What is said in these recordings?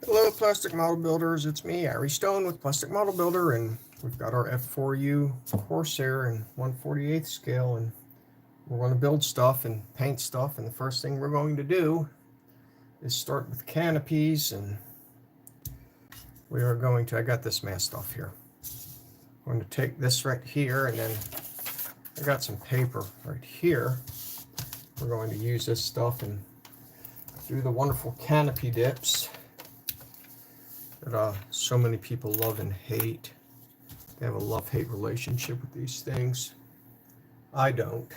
Hello, plastic model builders. It's me, Ari Stone with Plastic Model Builder, and we've got our F4U Corsair in 1/48 scale, and we're going to build stuff and paint stuff. And the first thing we're going to do is start with canopies, and we are going to, I got this masked off here. I'm going to take this right here, and then I got some paper right here. We're going to use this stuff and do the wonderful canopy dips that so many people love and hate. They have a love-hate relationship with these things. I don't.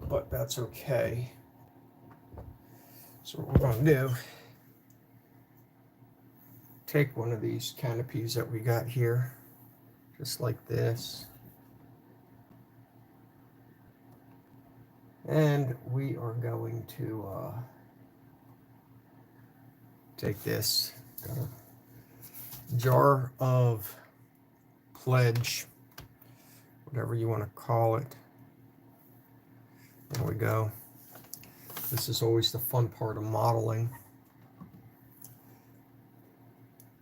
But that's okay. So what we're going to do, take one of these canopies that we got here, just like this. And we are going to take this, got a jar of pledge, whatever you want to call it. There we go. This is always the fun part of modeling.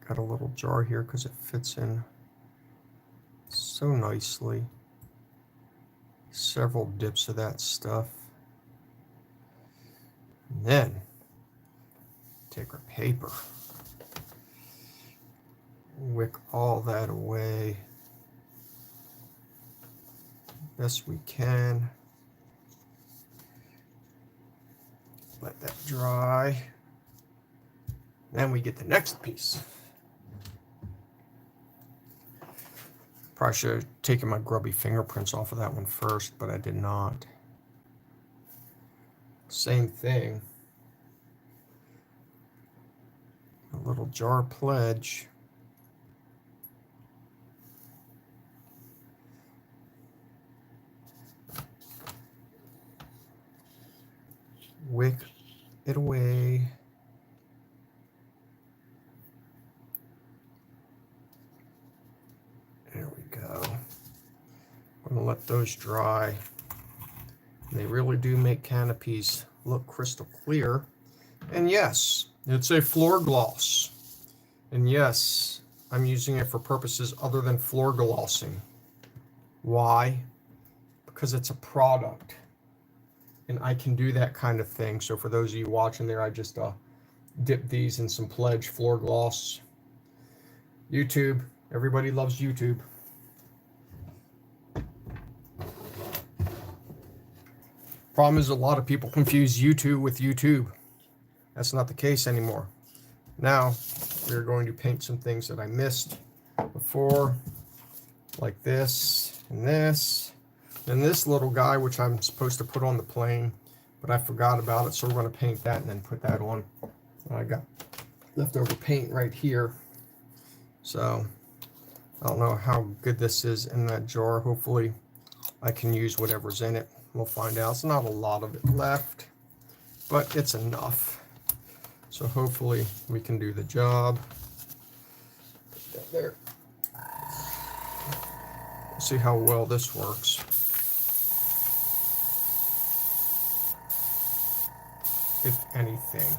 Got a little jar here because it fits in so nicely. Several dips of that stuff. And then take our paper, wick all that away best we can. Let that dry. Then we get the next piece. Probably should have taken my grubby fingerprints off of that one first, but I did not. Same thing. A little jar pledge. Wick it away. There we go. I'm going to let those dry. They really do make canopies look crystal clear. And yes, it's a floor gloss. And yes, I'm using it for purposes other than floor glossing. Why? Because it's a product. And I can do that kind of thing. So for those of you watching there, I just dipped these in some pledge floor gloss. YouTube. Everybody loves YouTube. Problem is a lot of people confuse YouTube with YouTube. That's not the case anymore. Now we're going to paint some things that I missed before, like this and this. And this little guy, which I'm supposed to put on the plane, but I forgot about it, so we're going to paint that and then put that on. I got leftover paint right here. So I don't know how good this is in that jar. Hopefully I can use whatever's in it. We'll find out. It's not a lot of it left, but it's enough. So hopefully we can do the job. Put that there. See how well this works. If anything,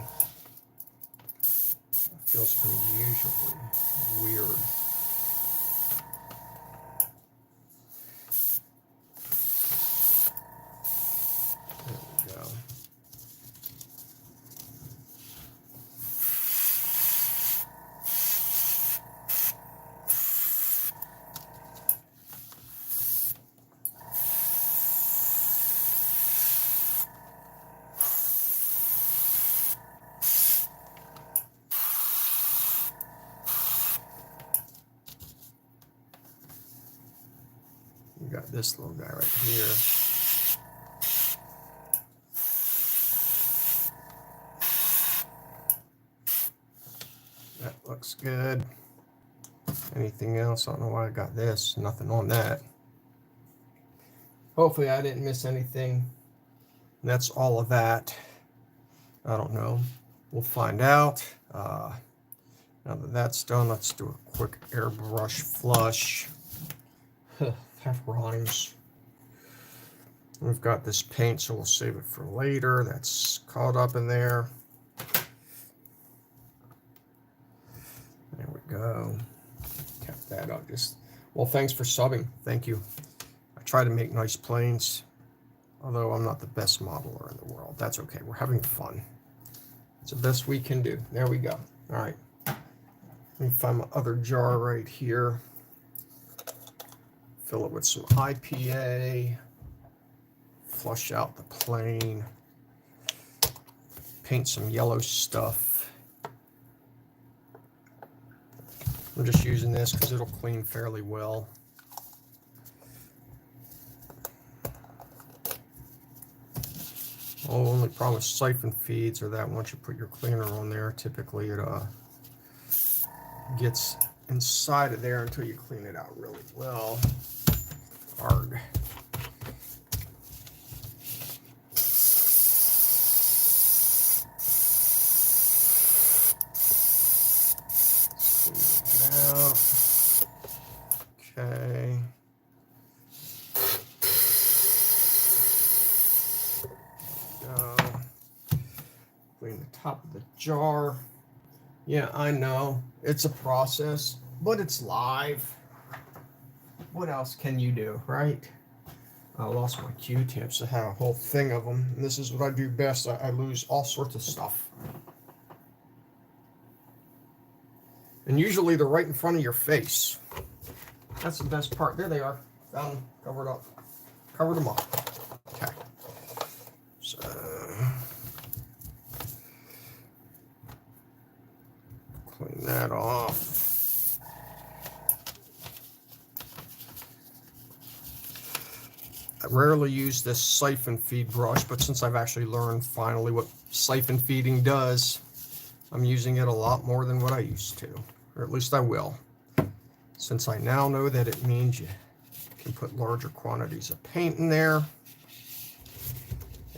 it feels unusually weird. There we go. We got this little guy right here. That looks good. Anything else? I don't know why I got this. Nothing on that. Hopefully I didn't miss anything. And that's all of that. I don't know. We'll find out. Now that that's done, let's do a quick airbrush flush. That rhymes. We've got this paint, so we'll save it for later. That's caught up in there. go. Tap that up. Well, thanks for subbing. Thank you. I try to make nice planes, although I'm not the best modeler in the world. That's okay. We're having fun. It's the best we can do. There we go. All right. Let me find my other jar right here. Fill it with some IPA. Flush out the plane. Paint some yellow stuff. I'm just using this because it'll clean fairly well. Oh, only problem with siphon feeds are that once you put your cleaner on there, typically it gets inside of there until you clean it out really well. Hard. Clean it out. Okay. Clean the top of the jar. Yeah, I know. It's a process, but it's live. What else can you do, right? I lost my Q-tips. I had a whole thing of them. And this is what I do best. I lose all sorts of stuff. And usually they're right in front of your face. That's the best part. There they are. Found them. Covered up. Covered them up. Okay. So... clean that off. I rarely use this siphon feed brush, but since I've actually learned finally what siphon feeding does, I'm using it a lot more than what I used to, or at least I will. Since I now know that it means you can put larger quantities of paint in there,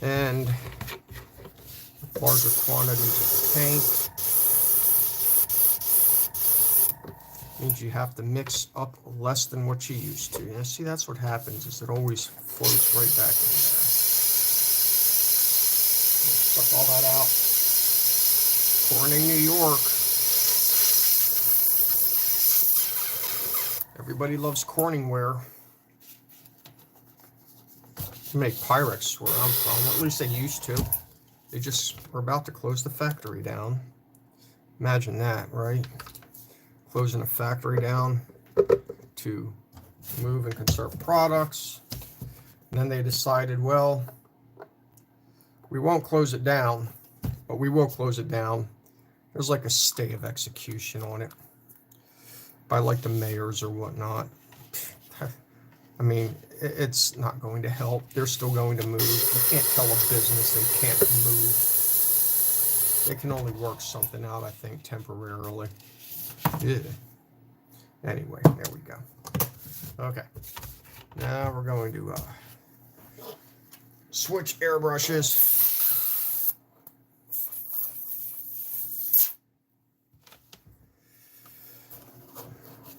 and larger quantities of paint means you have to mix up less than what you used to. You see, that's what happens, is it always floats right back in there. Suck all that out. Corning, New York. Everybody loves Corningware. They make Pyrex where I'm from, or at least they used to. They just were about to close the factory down. Imagine that, right? Closing a factory down to move and conserve products. And then they decided, well, we won't close it down, but we will close it down. There's like a stay of execution on it by like the mayors or whatnot. I mean, it's not going to help. They're still going to move. You can't tell a business they can't move. They can only work something out, I think, temporarily. Yeah. Anyway, there we go. Okay. Now we're going to switch airbrushes.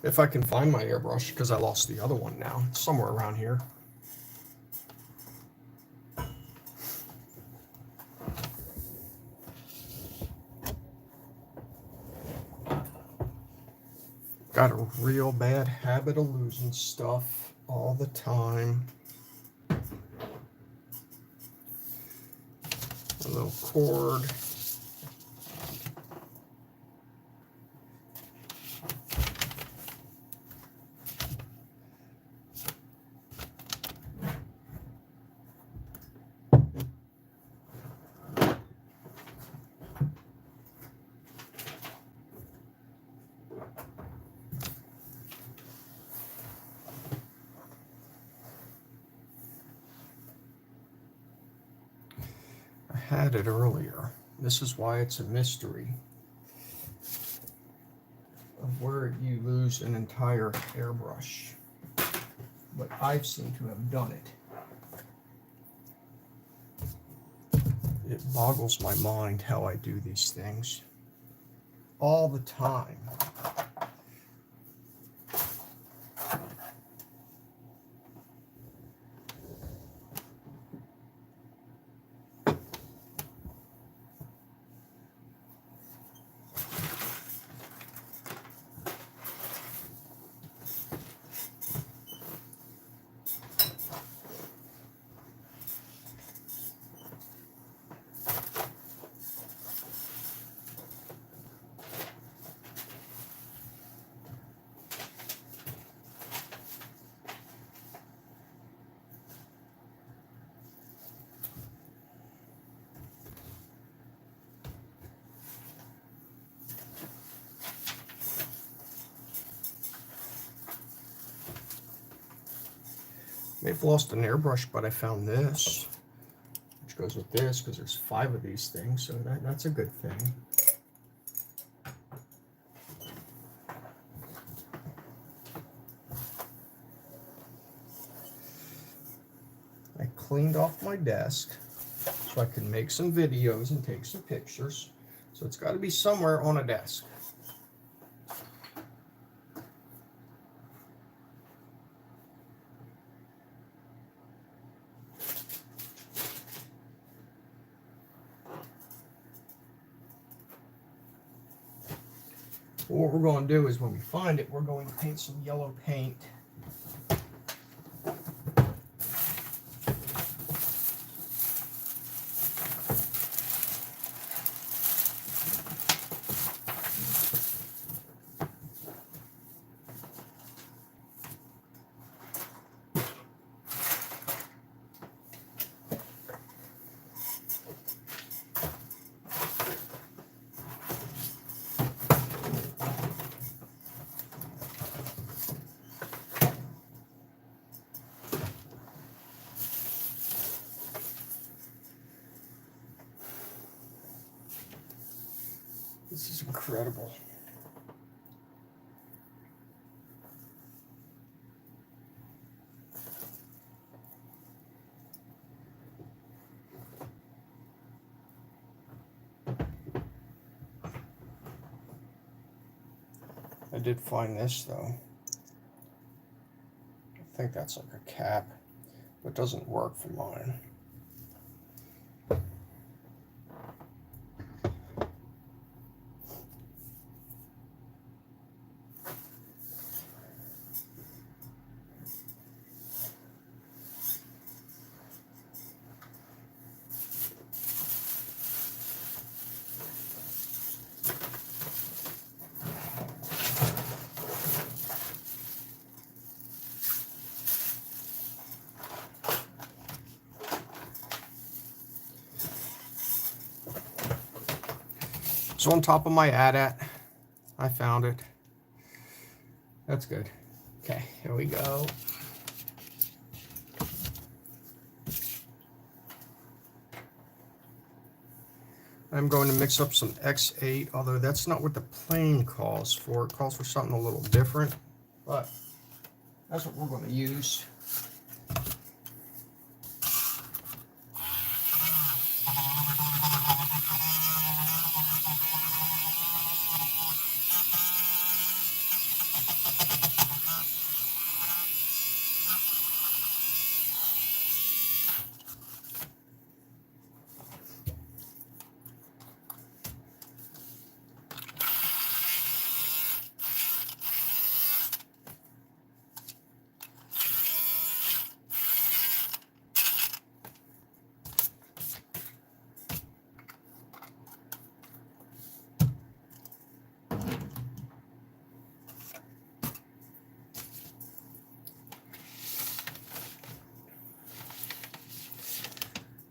If I can find my airbrush, because I lost the other one now. It's somewhere around here. Got a real bad habit of losing stuff all the time. A little cord. Had it earlier. This is why it's a mystery of where you lose an entire airbrush. But I seem to have done it. It boggles my mind how I do these things all the time. May have lost an airbrush, but I found this, which goes with this because there's 5 of these things, so that's a good thing. I cleaned off my desk so I can make some videos and take some pictures. So it's got to be somewhere on a desk. What we're going to do is when we find it, we're going to paint some yellow paint. This is incredible. I did find this though. I think that's like a cap, but it doesn't work for mine. So on top of my AT-AT, I found it. That's good. Okay, here we go. I'm going to mix up some X8, although that's not what the plane calls for. It calls for something a little different, but that's what we're going to use.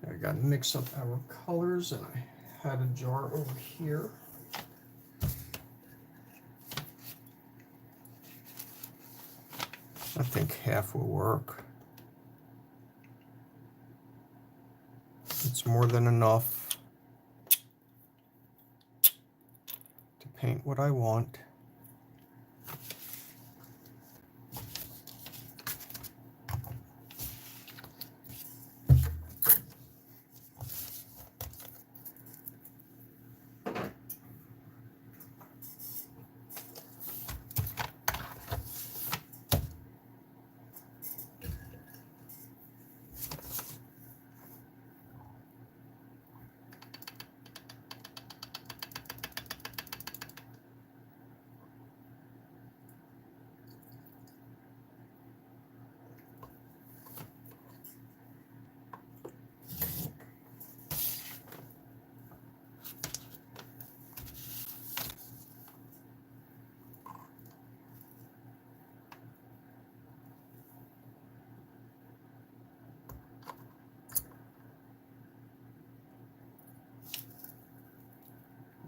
I got to mix up our colors, and I had a jar over here. I think half will work. It's more than enough to paint what I want.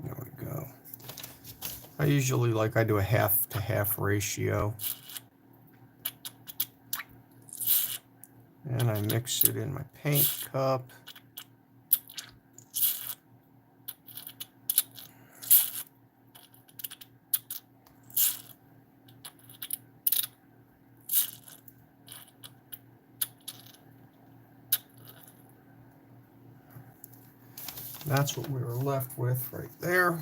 There we go. I usually I do a half to half ratio. And I mix it in my paint cup. That's what we were left with right there.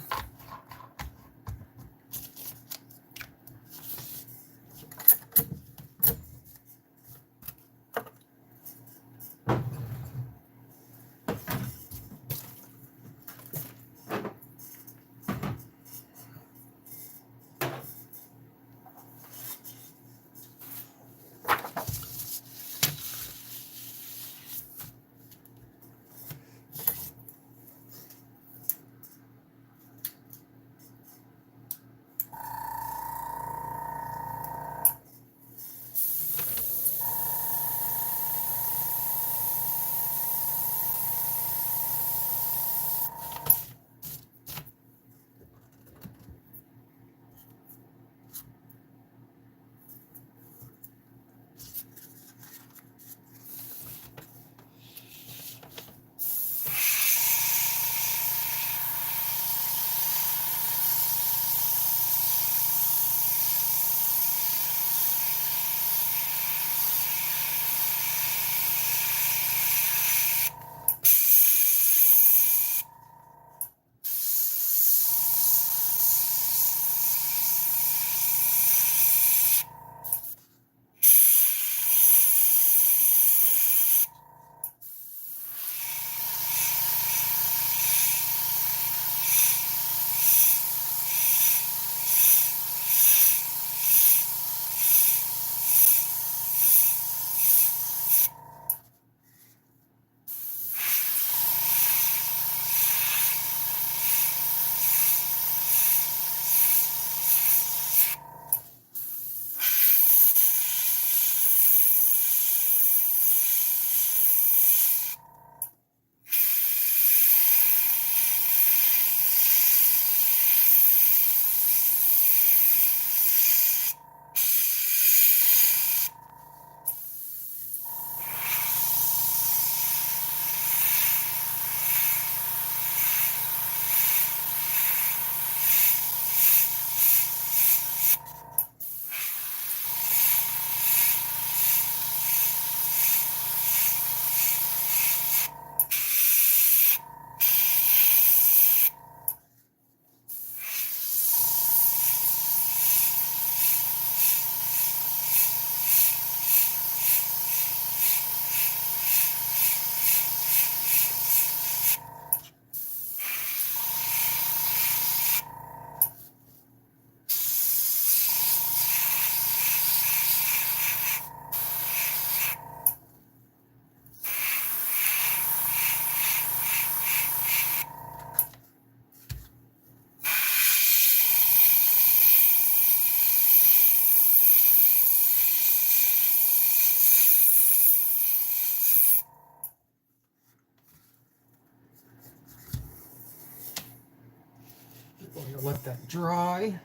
Going to let that dry.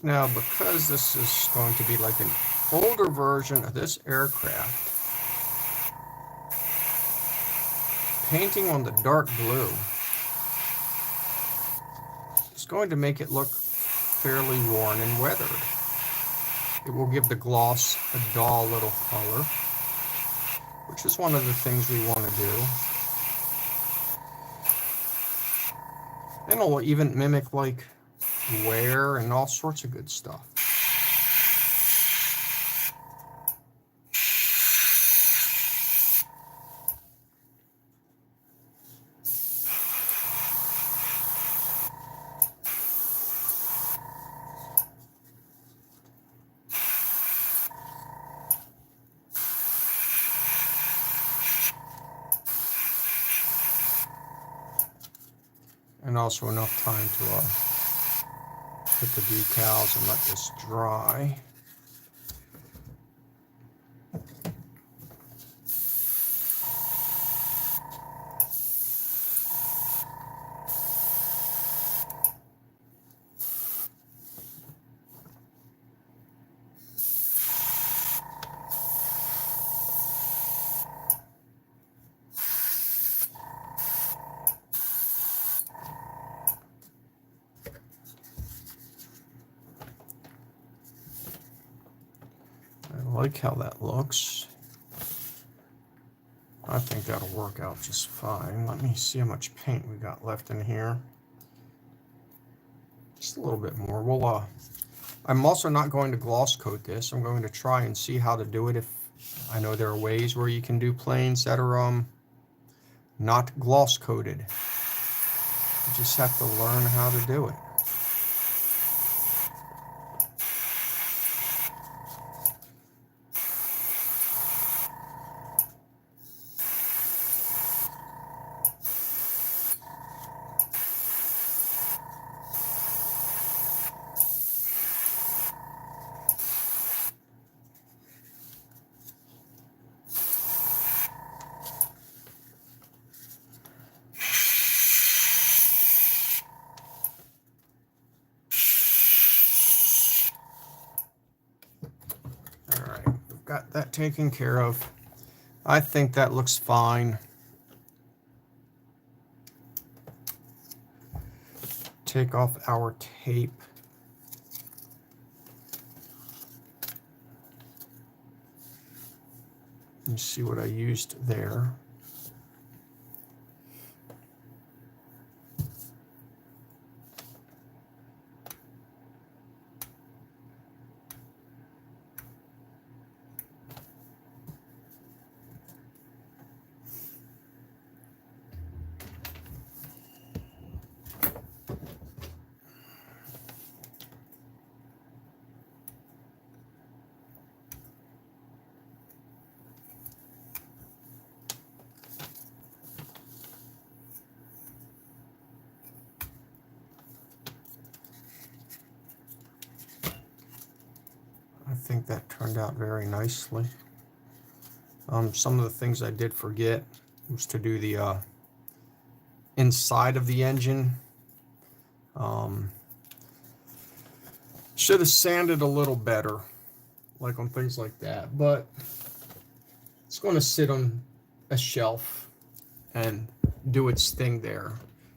Now, because this is going to be like an older version of this aircraft, painting on the dark blue is going to make it look fairly worn and weathered. It will give the gloss a dull little color, which is one of the things we want to do. And it'll even mimic like wear and all sorts of good stuff. And also enough time to put the decals and let this dry. I like how that looks. I think that'll work out just fine. Let me see how much paint we got left in here. Just a little bit more. We'll, I'm also not going to gloss coat this. I'm going to try and see how to do it. If I know there are ways where you can do planes that are not gloss coated. You just have to learn how to do it. Got that taken care of. I think that looks fine. Take off our tape. You see what I used there. I think that turned out very nicely. Some of the things I did forget was to do the inside of the engine. Should have sanded a little better, like on things like that, but it's going to sit on a shelf and do its thing there.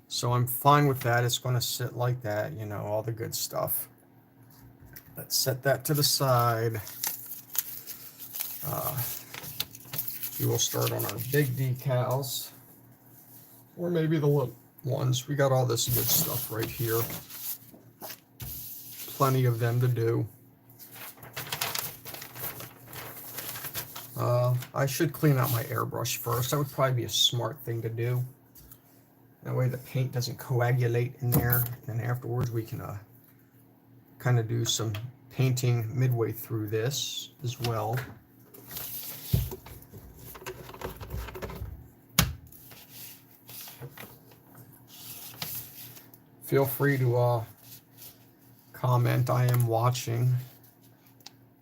So I'm fine with that. It's going to sit like that, you know, all the good stuff. Let's set that to the side. We will start on our big decals, or maybe the little ones. We got all this good stuff right here. Plenty of them to do. I should clean out my airbrush first. That would probably be a smart thing to do. That way the paint doesn't coagulate in there. And afterwards we can kind of do some painting midway through this as well. Feel free to comment. I am watching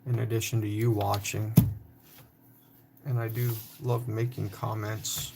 in addition to you watching, and I do love making comments.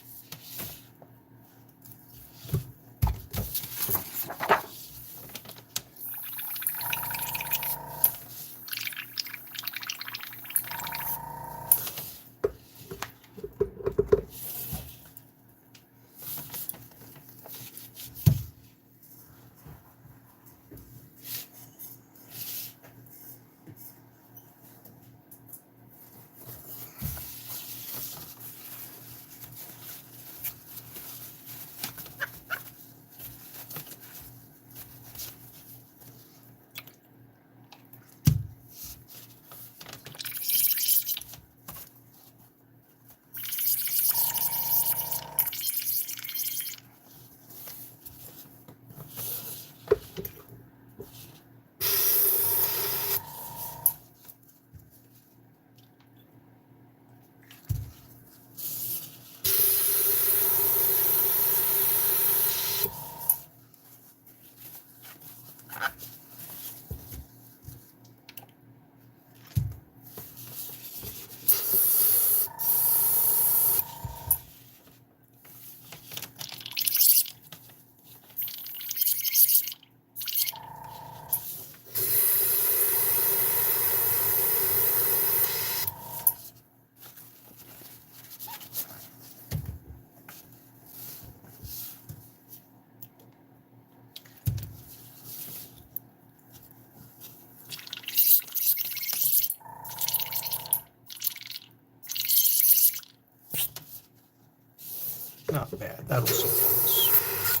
Not bad. That'll suffice.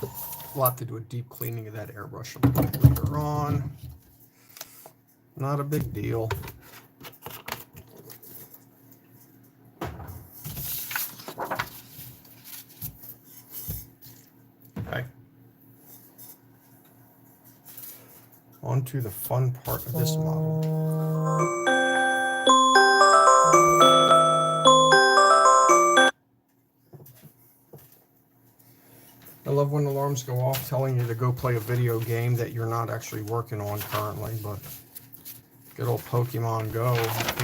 We'll have to do a deep cleaning of that airbrush a little bit later on. Not a big deal. Okay. On to the fun part of this model. I love when alarms go off telling you to go play a video game that you're not actually working on currently, but good old Pokemon Go,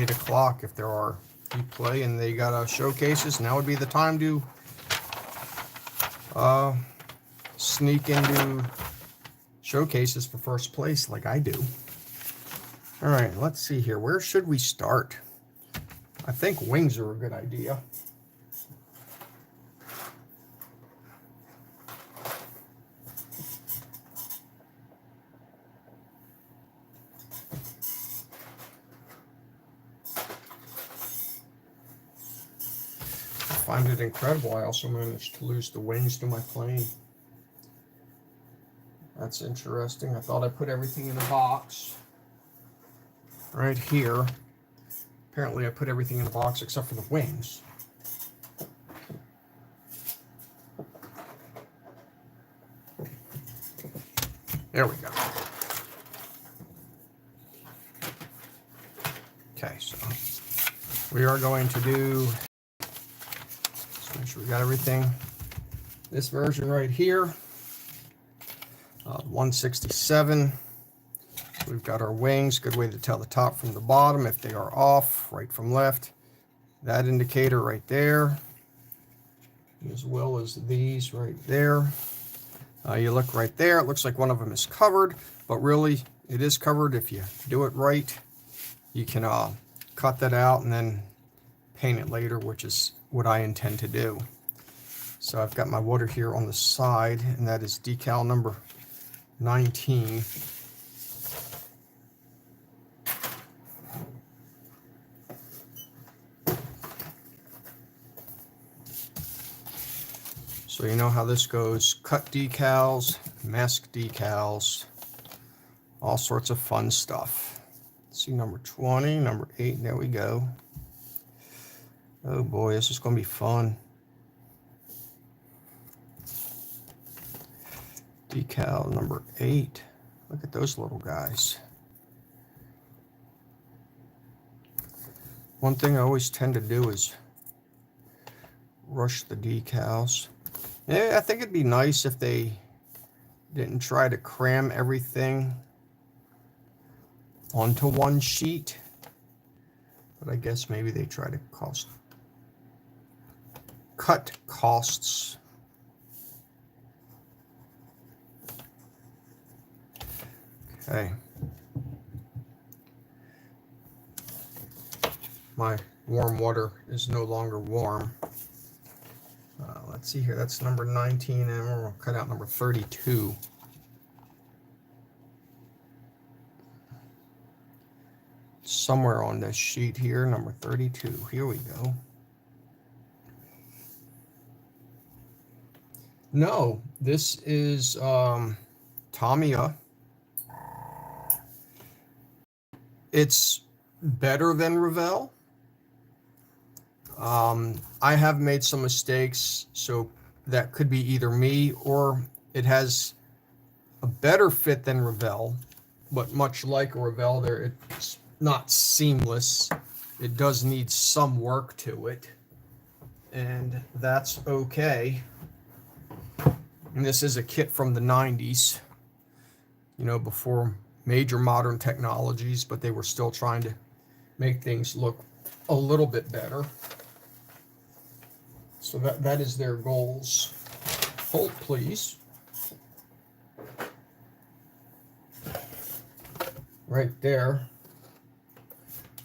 8 o'clock if there are. You play and they got showcases, now would be the time to sneak into showcases for first place like I do. All right, let's see here. Where should we start? I think wings are a good idea. I find it incredible. I also managed to lose the wings to my plane. That's interesting. I thought I put everything in a box right here. Apparently I put everything in a box except for the wings. There we go. Okay, so we are going to do, let's make sure we got everything. This version right here, 167. We've got our wings, good way to tell the top from the bottom if they are off, right from left. That indicator right there, as well as these right there. You look right there, it looks like one of them is covered, but really it is covered. If you do it right, you can cut that out and then paint it later, which is what I intend to do. So I've got my water here on the side, and that is decal number 19. So you know how this goes. Cut decals, mask decals, all sorts of fun stuff. Let's see, number 20, number 8, there we go. Oh boy, this is going to be fun. Decal number 8. Look at those little guys. One thing I always tend to do is rush the decals. Yeah, I think it'd be nice if they didn't try to cram everything onto one sheet. But I guess maybe they try to cut costs. Okay. My warm water is no longer warm. Let's see here, that's number 19, and we'll cut out number 32. Somewhere on this sheet here, number 32. Here we go. No, this is Tamiya. It's better than Revell. I have made some mistakes, so that could be either me or it has a better fit than Revell, but much like a Revell, it's not seamless. It does need some work to it, and that's okay. And this is a kit from the 90s, you know, before major modern technologies, but they were still trying to make things look a little bit better. So that is their goals. Hold, please. Right there.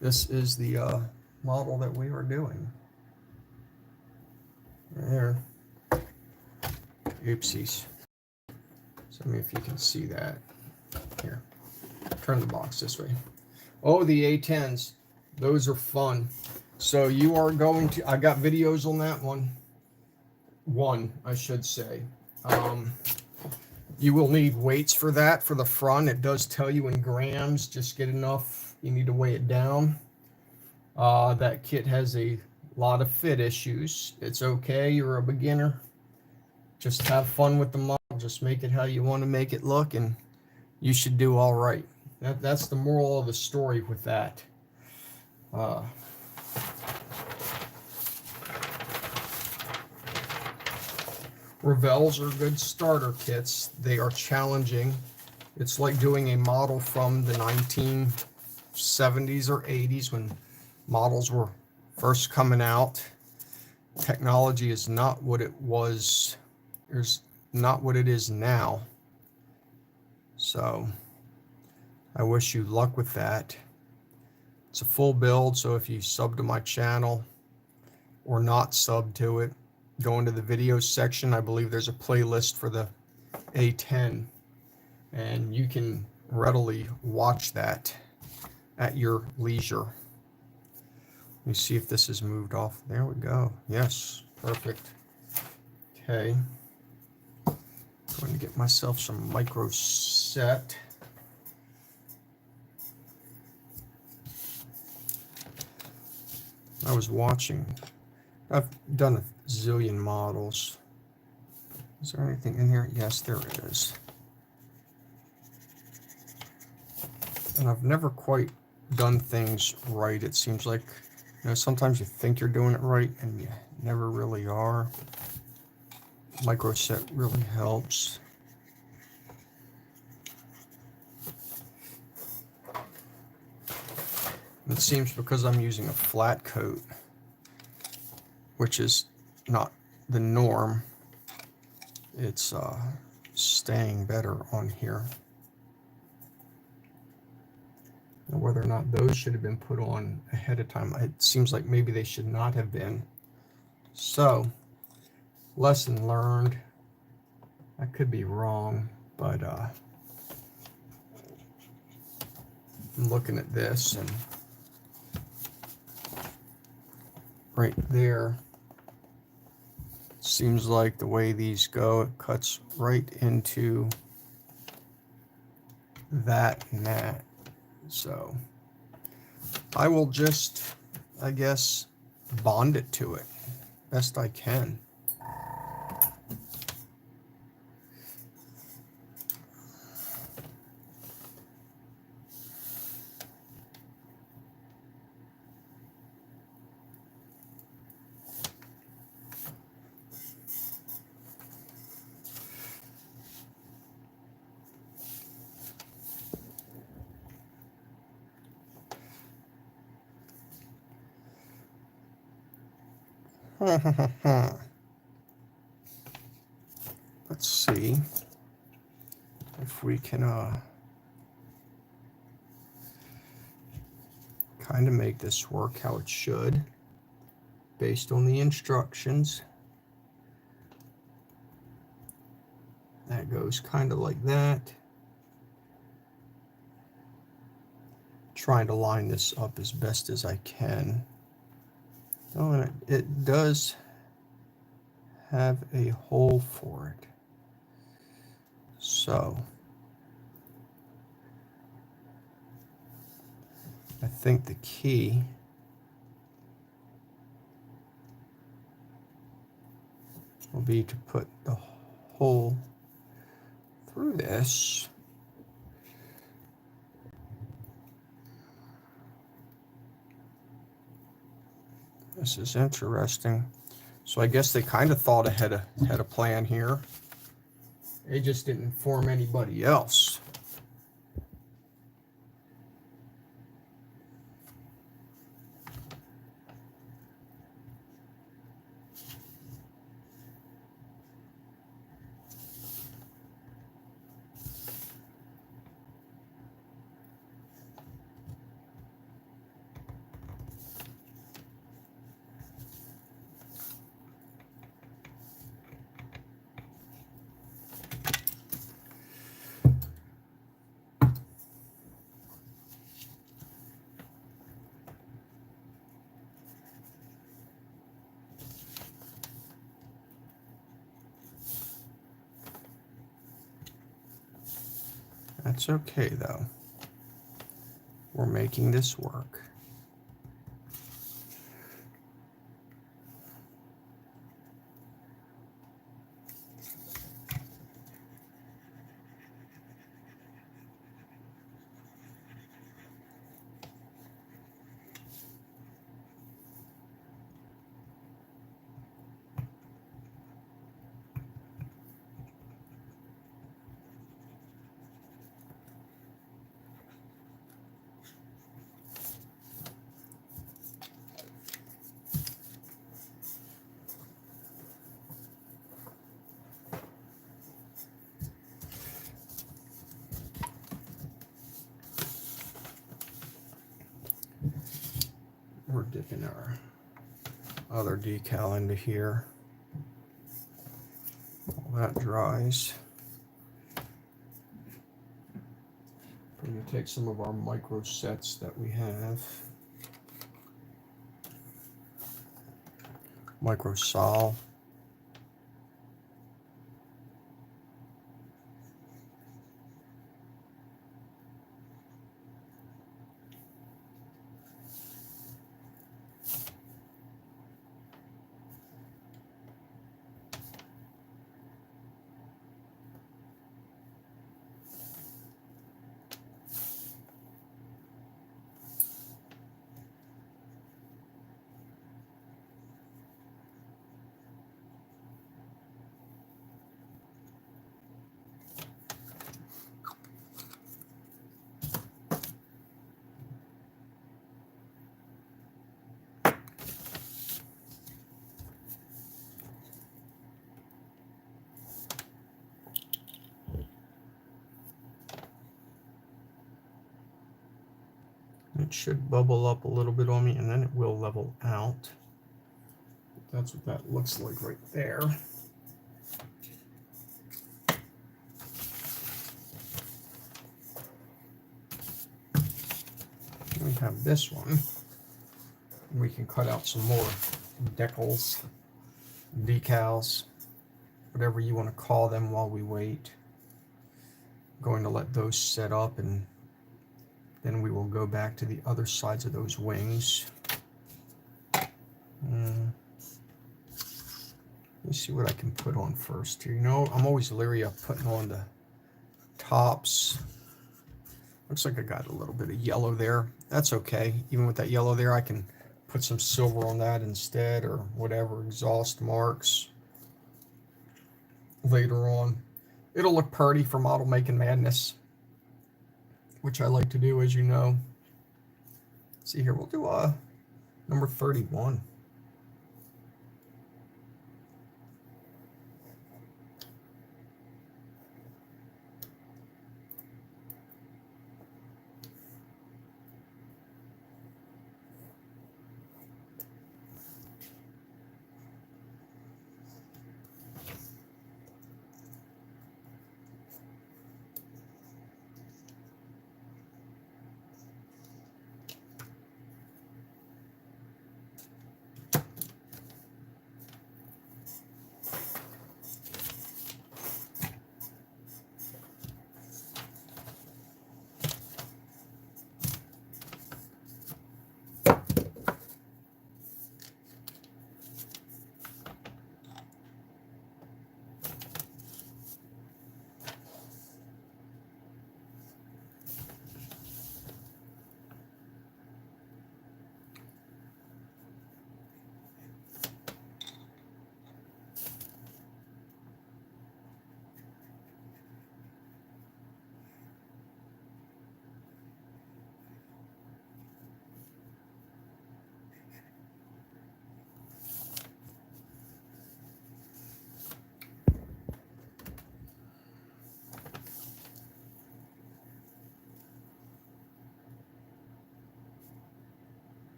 This is the model that we are doing. There. Oopsies. So if you can see that. Here. Turn the box this way. Oh, the A10s. Those are fun. So you are going to, I got videos on that one. one, I should say. You will need weights for that for the front. It does tell you in grams. Just get enough. You need to weigh it down. That kit has a lot of fit issues. It's okay. You're a beginner. Just have fun with the model. Just make it how you want to make it look, and you should do all right. That's the moral of the story with that. Revels are good starter kits. They are challenging. It's like doing a model from the 1970s or 80s when models were first coming out. Technology is not what it was. There's not what it is now. So I wish you luck with that. It's a full build, so if you sub to my channel or not sub to it, go into the videos section. I believe there's a playlist for the A10, and you can readily watch that at your leisure. Let me see if this is moved off. There we go. Yes, perfect. Okay. Going to get myself some micro set. I was watching. I've done a zillion models. Is there anything in here? Yes, there is. And I've never quite done things right. It seems like, you know, sometimes you think you're doing it right and you never really are. Micro set really helps. It seems because I'm using a flat coat, which is not the norm, it's staying better on here. And whether or not those should have been put on ahead of time, it seems like maybe they should not have been. So, lesson learned. I could be wrong, but I'm looking at this, and right there, seems like the way these go, it cuts right into that and that. So I will just, I guess, bond it to it best I can. Let's see if we can kind of make this work how it should based on the instructions. That goes kind of like that. Trying to line this up as best as I can. Oh, and it does have a hole for it. So I think the key will be to put the hole through this. This is interesting. So I guess they kind of thought ahead had a plan here. They just didn't inform anybody else. That's okay though. We're making this work. We're dipping our other decal into here. While that dries, we're going to take some of our micro sets that we have. Micro sol. It should bubble up a little bit on me, and then it will level out. That's what that looks like right there. We have this one. We can cut out some more decals, decals, whatever you want to call them while we wait. I'm going to let those set up, and then we will go back to the other sides of those wings. Let me see what I can put on first here. You know, I'm always leery of putting on the tops. Looks like I got a little bit of yellow there. That's okay. Even with that yellow there, I can put some silver on that instead, or whatever, exhaust marks later on. It'll look pretty for model making madness, which I like to do, as you know. See here, we'll do number 31.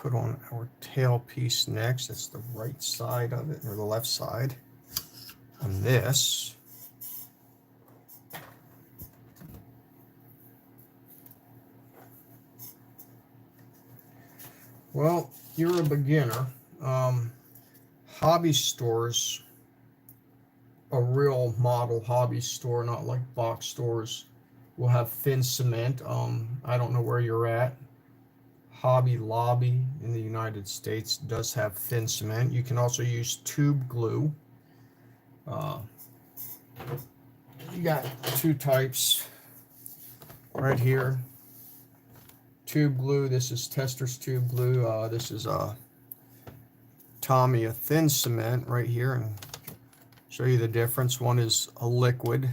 put on our tailpiece next. That's the right side of it, or the left side on this. Well, you're a beginner. Hobby stores, a real model hobby store, not like box stores, will have thin cement. I don't know where you're at. Hobby Lobby in the United States does have thin cement. You can also use tube glue. You got two types right here. Tube glue. This is Tester's tube glue. This is Tamiya thin cement right here, and show you the difference. One is a liquid,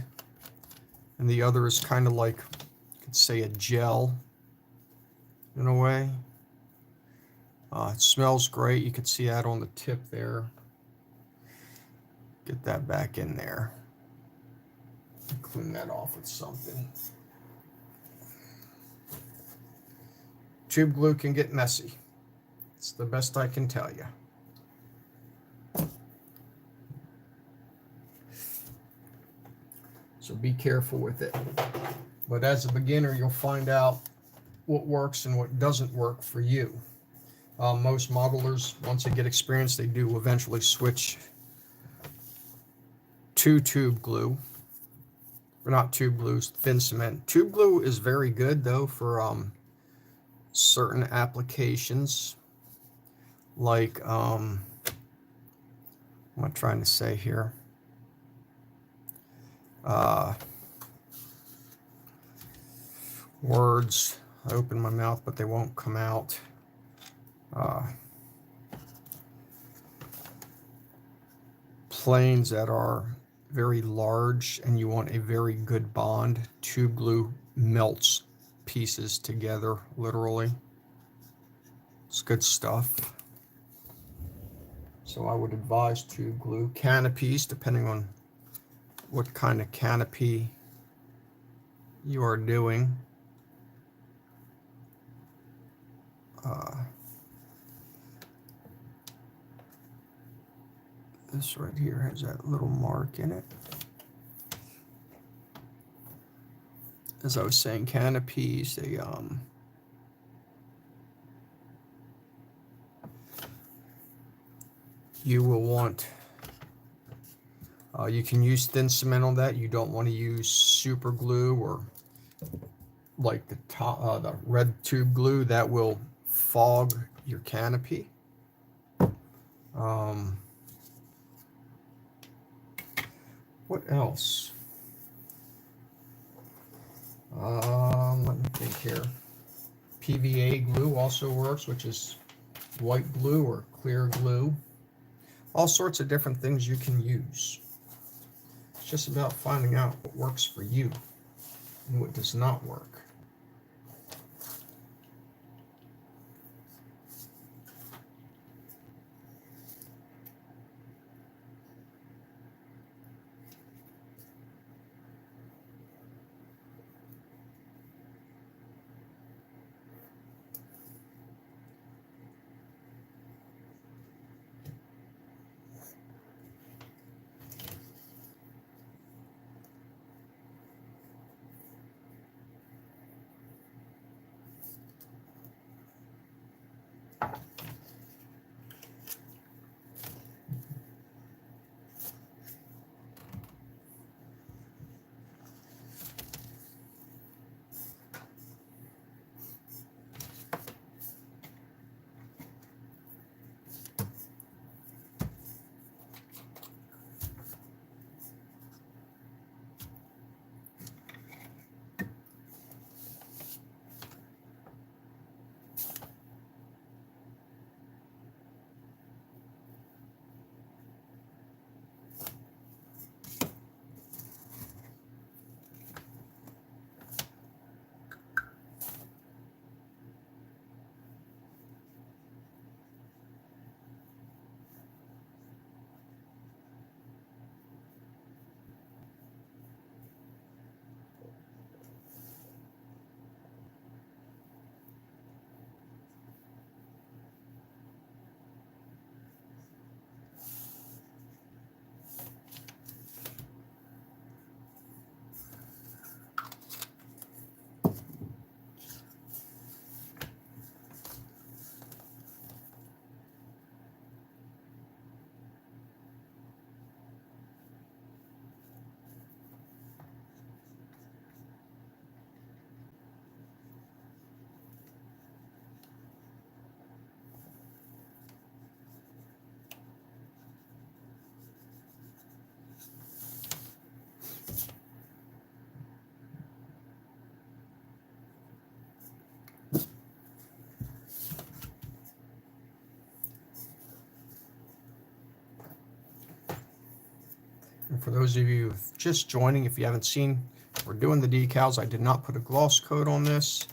and the other is kind of like, you could say, a gel in a way. It smells great. You can see that on the tip there. Get that back in there. Clean that off with something. Tube glue can get messy. It's the best I can tell you. So be careful with it. But as a beginner, you'll find out what works and what doesn't work for you. Most modelers, once they get experience, they do eventually switch to tube glue. Or not tube glue, thin cement. Tube glue is very good though for certain applications. Like, what am I trying to say here? Words. I open my mouth, but they won't come out. Planes that are very large and you want a very good bond, tube glue melts pieces together, literally. It's good stuff. So I would advise tube glue. Canopies, depending on what kind of canopy you are doing. This right here has that little mark in it. As I was saying, canopies, they you will want, you can use thin cement on that. You don't want to use super glue or like the red tube glue. That will fog your canopy. What else? Let me think here. PVA glue also works, which is white glue or clear glue. All sorts of different things you can use. It's just about finding out what works for you and what does not work. And for those of you just joining, if you haven't seen, we're doing the decals. I did not put a gloss coat on this.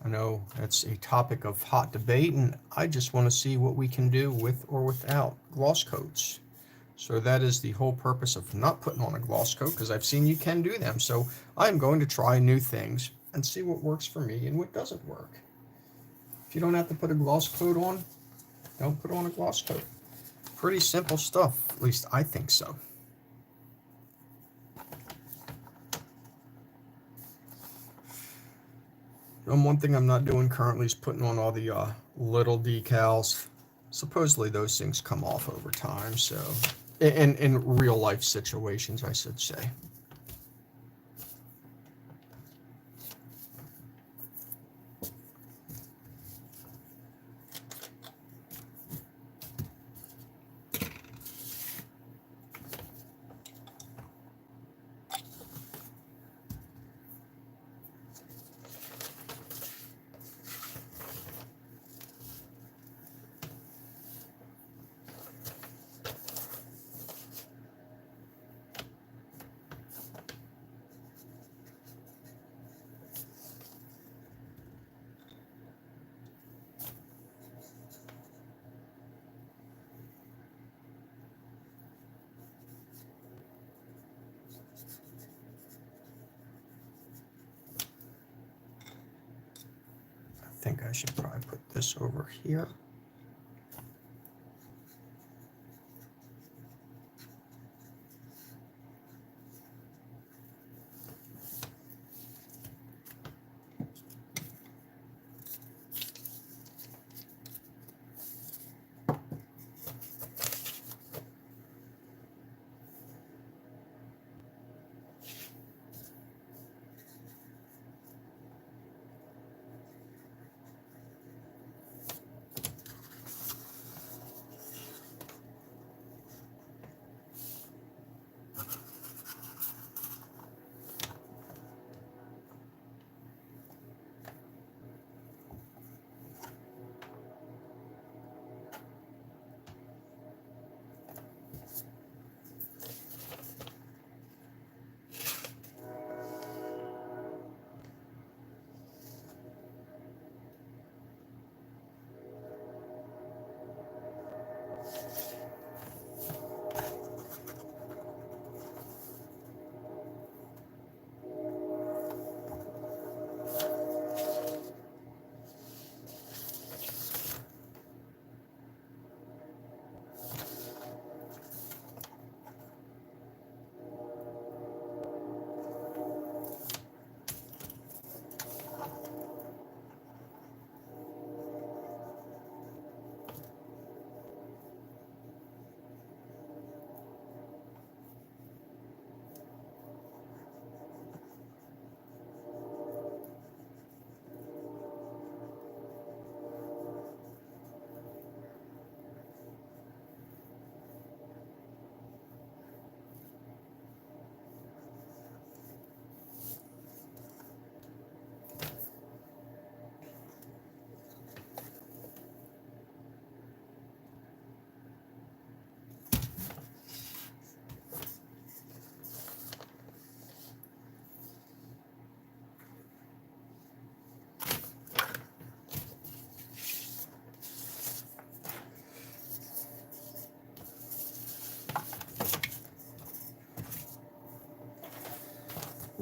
I know that's a topic of hot debate, and I just want to see what we can do with or without gloss coats. So that is the whole purpose of not putting on a gloss coat, because I've seen you can do them. So I'm going to try new things and see what works for me and what doesn't work. If you don't have to put a gloss coat on, don't put on a gloss coat. Pretty simple stuff, at least I think so. And one thing I'm not doing currently is putting on all the little decals. Supposedly those things come off over time, so in real life situations, I should say. I think I should probably put this over here.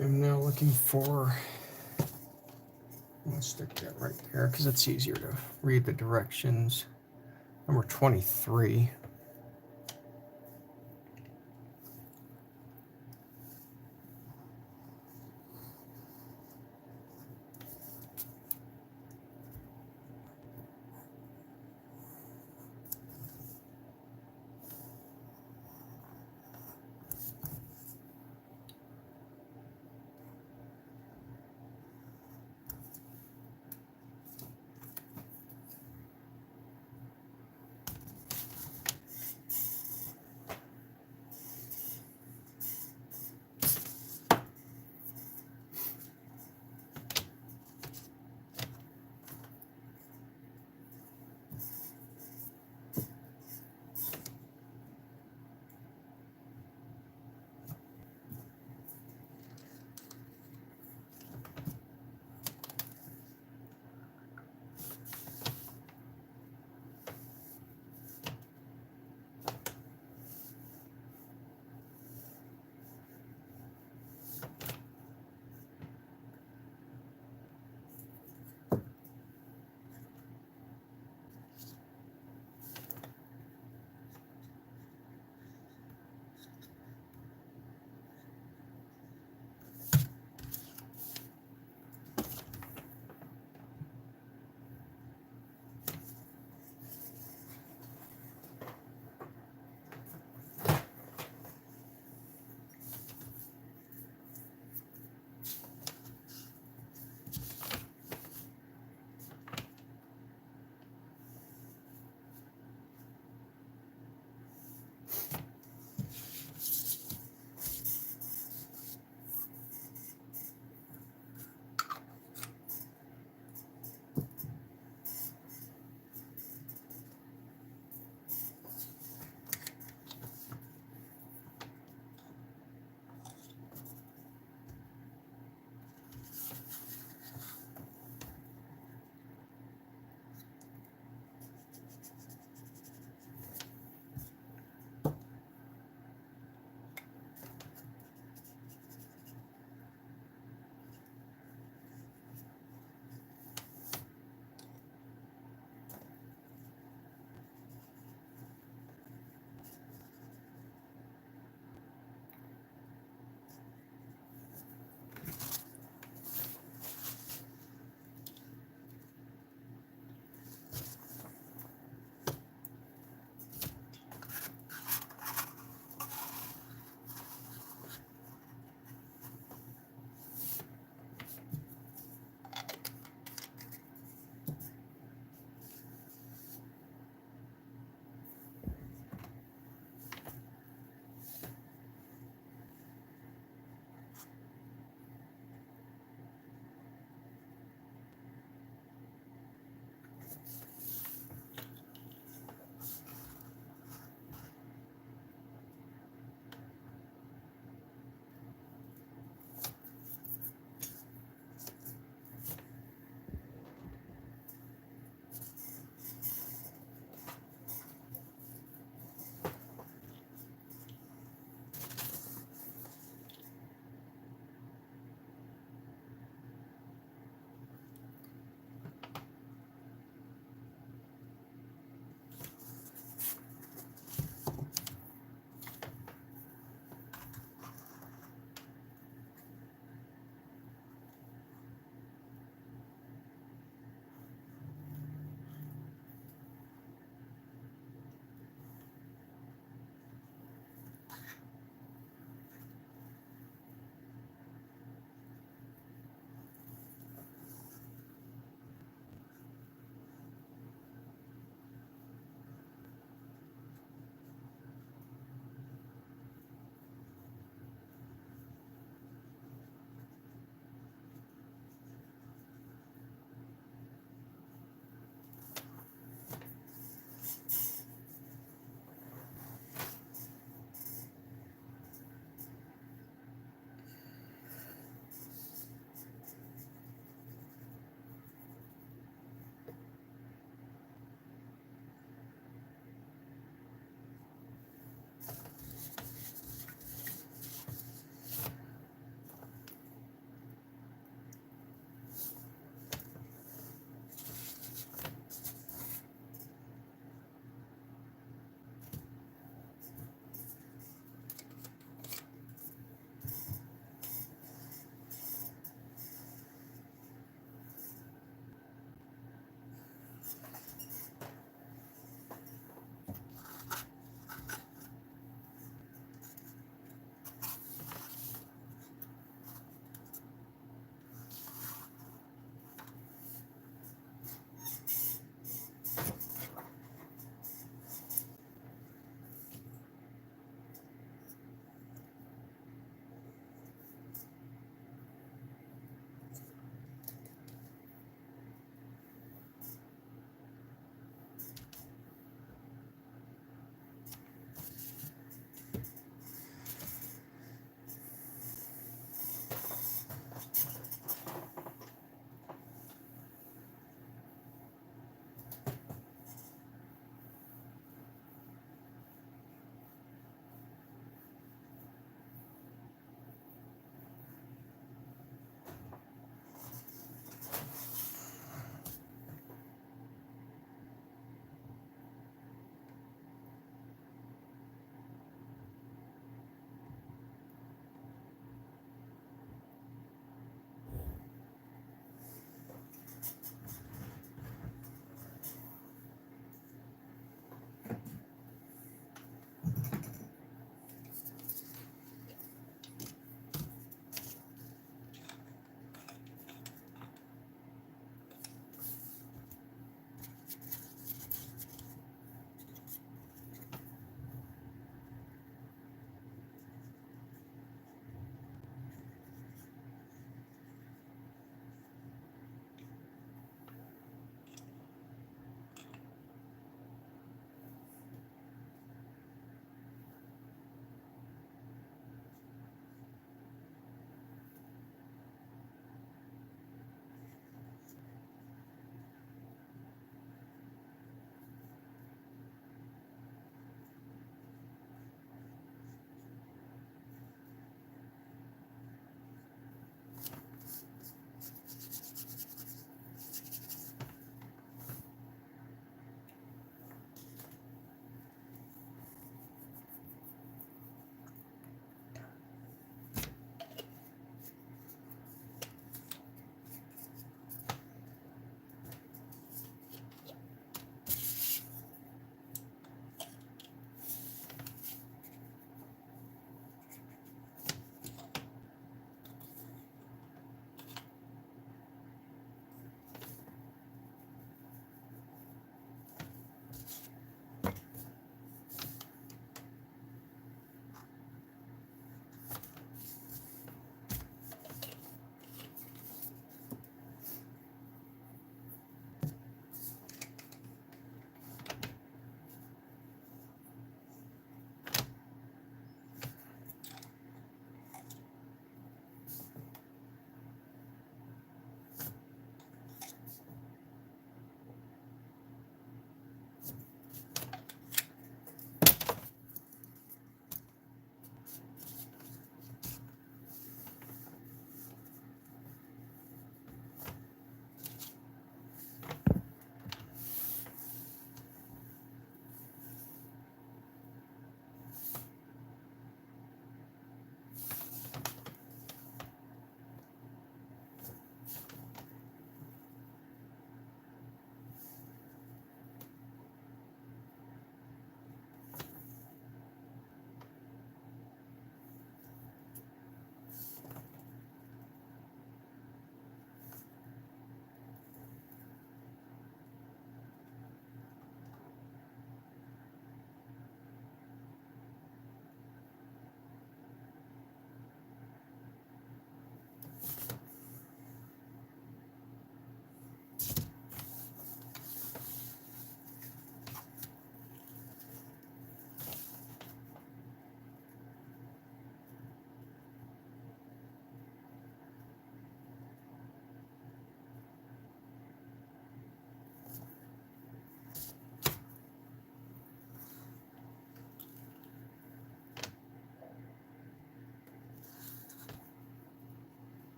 I'm now looking for, let's stick that right there because it's easier to read the directions. Number 23.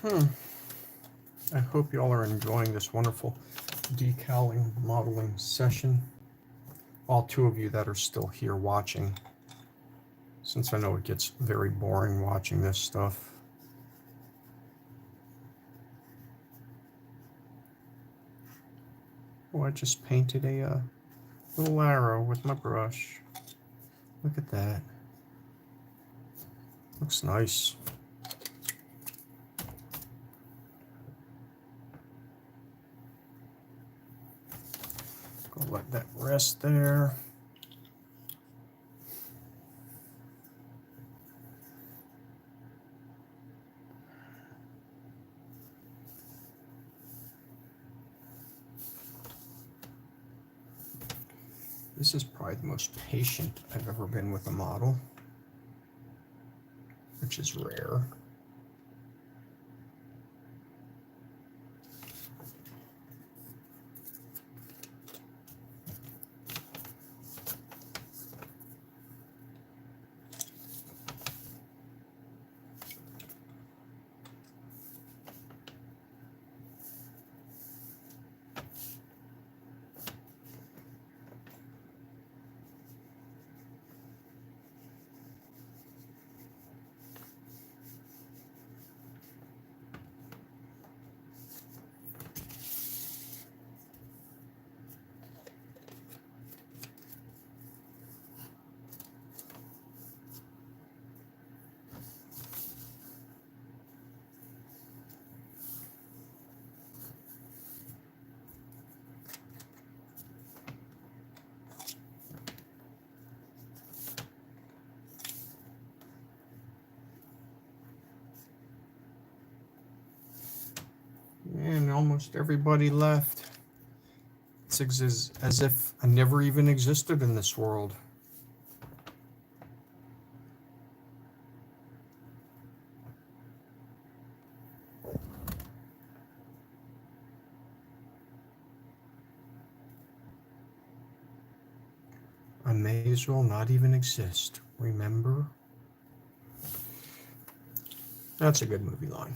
I hope y'all are enjoying this wonderful decaling modeling session. All two of you that are still here watching, since I know it gets very boring watching this stuff. Oh, I just painted a little arrow with my brush. Look at that. Looks nice. Go let that rest there. This is probably the most patient I've ever been with a model, which is rare. And almost everybody left. It's as if I never even existed in this world. I may as well not even exist, remember? That's a good movie line.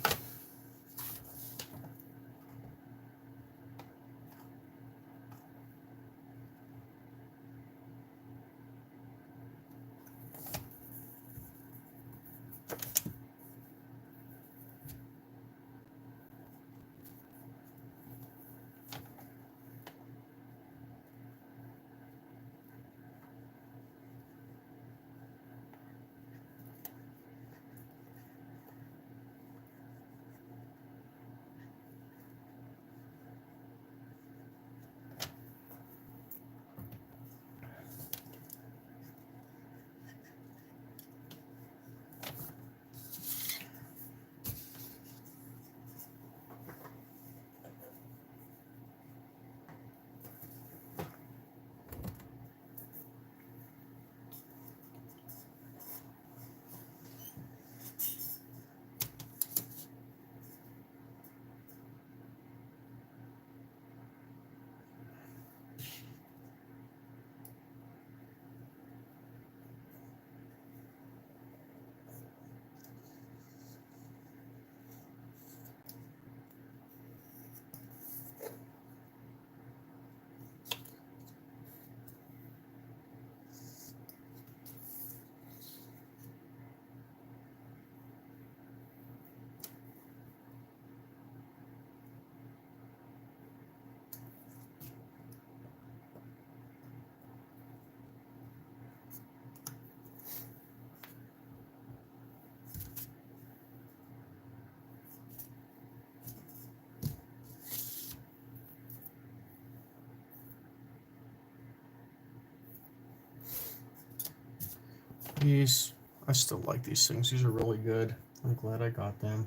These, I still like these things. These are really good. I'm glad I got them.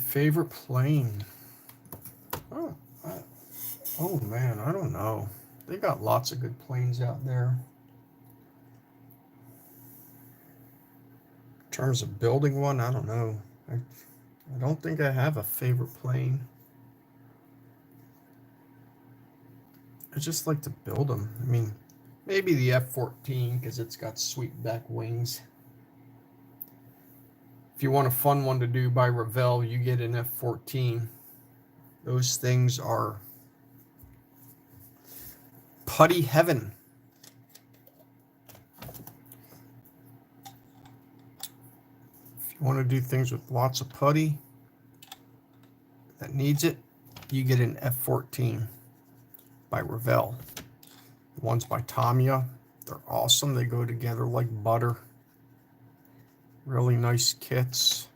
favorite plane. Oh, oh man, I don't know. They got lots of good planes out there. In terms of building one, I don't know. I don't think I have a favorite plane. I just like to build them. I mean, maybe the F-14 because it's got sweet back wings. If you want a fun one to do by Revell, you get an F-14. Those things are putty heaven. If you want to do things with lots of putty that needs it, you get an F-14 by Revell. The ones by Tamiya, they're awesome. They go together like butter. Really nice kits.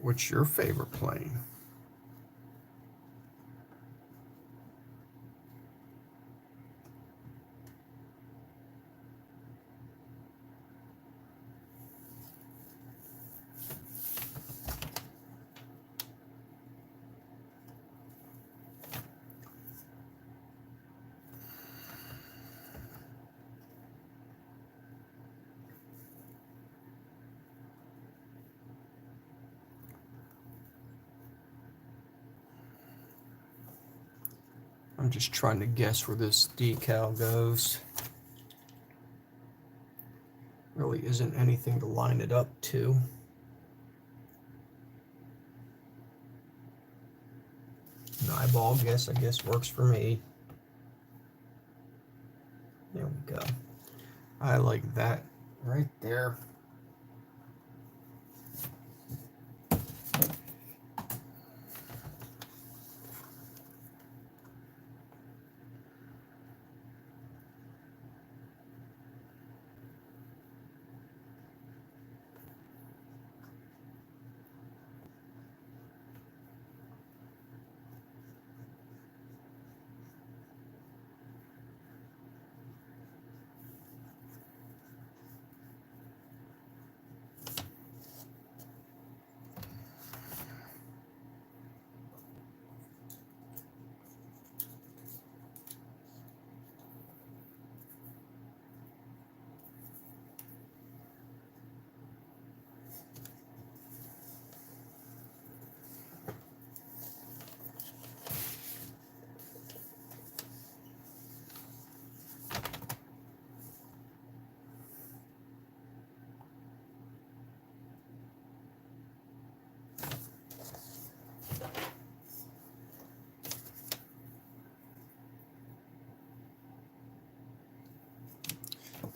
What's your favorite plane? I'm just trying to guess where this decal goes. Really isn't anything to line it up to. An eyeball guess, I guess, works for me. There we go. I like that right there.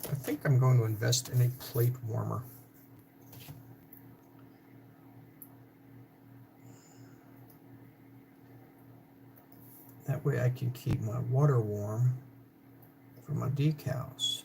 I think I'm going to invest in a plate warmer. That way I can keep my water warm for my decals.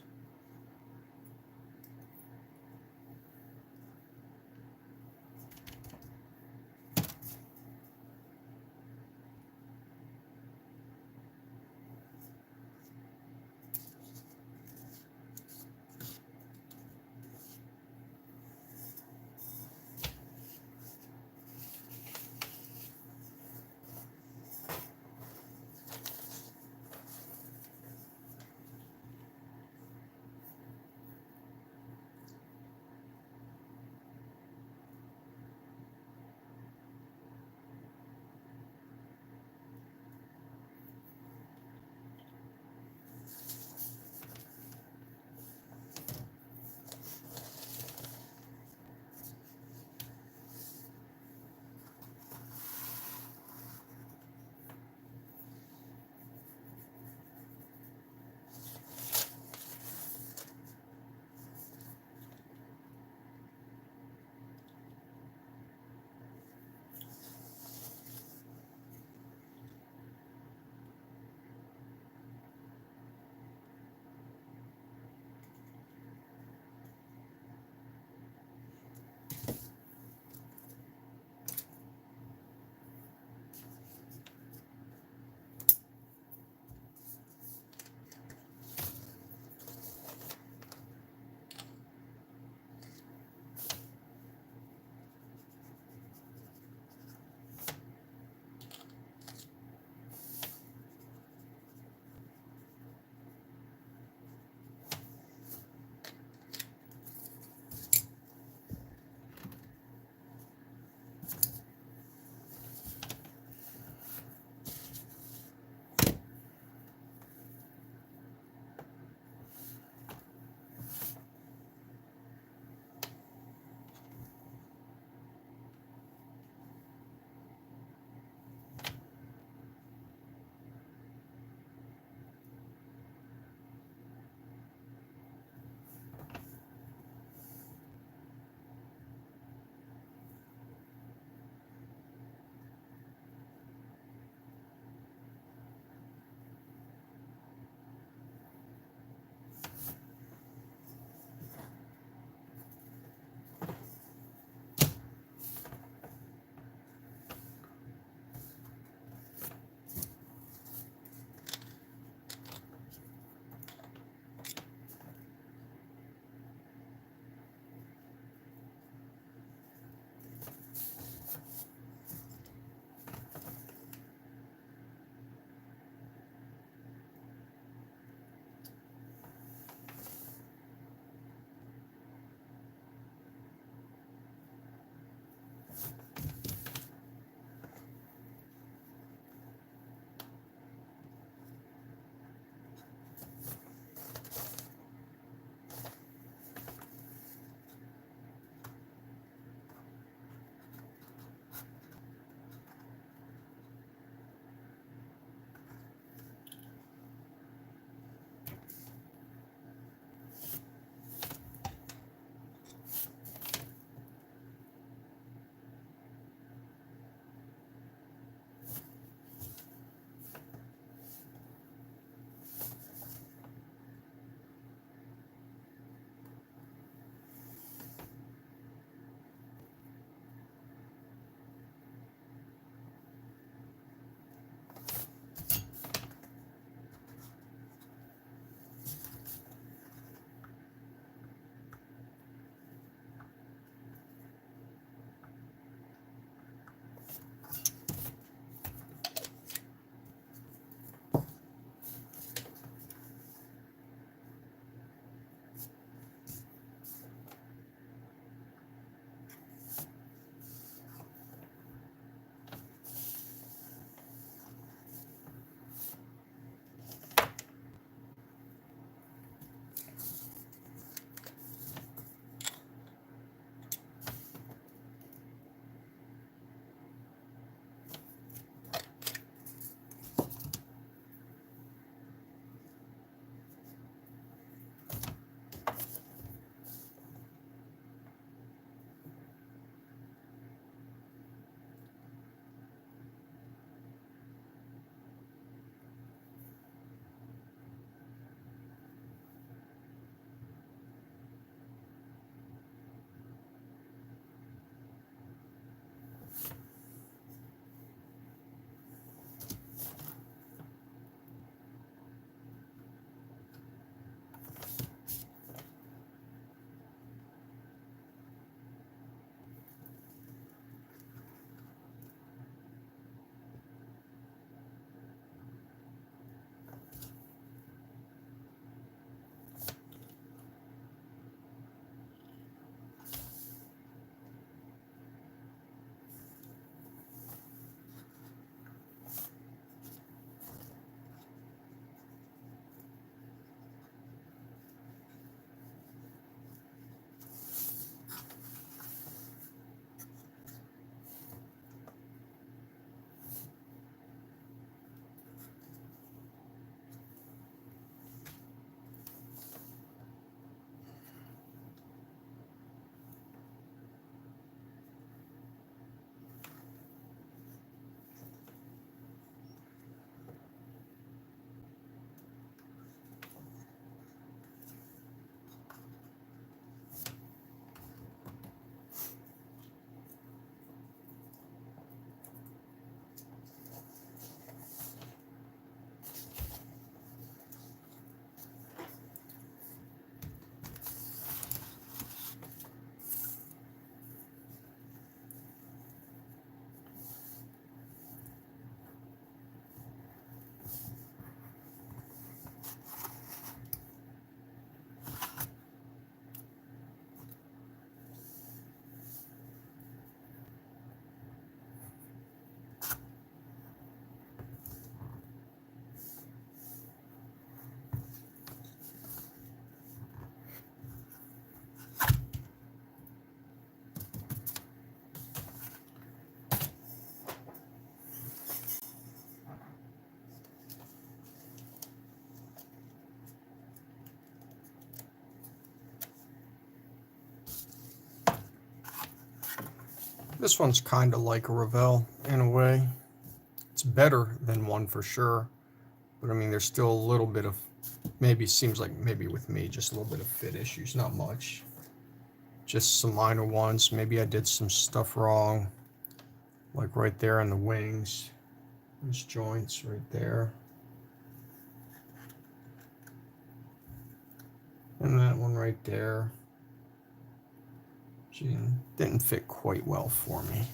This one's kind of like a Revell in a way. It's better than one for sure, but I mean, there's still a little bit of, maybe seems like maybe with me, just a little bit of fit issues, not much. Just some minor ones. Maybe I did some stuff wrong, like right there in the wings. These joints right there. And that one right there. Gee, didn't fit quite well for me.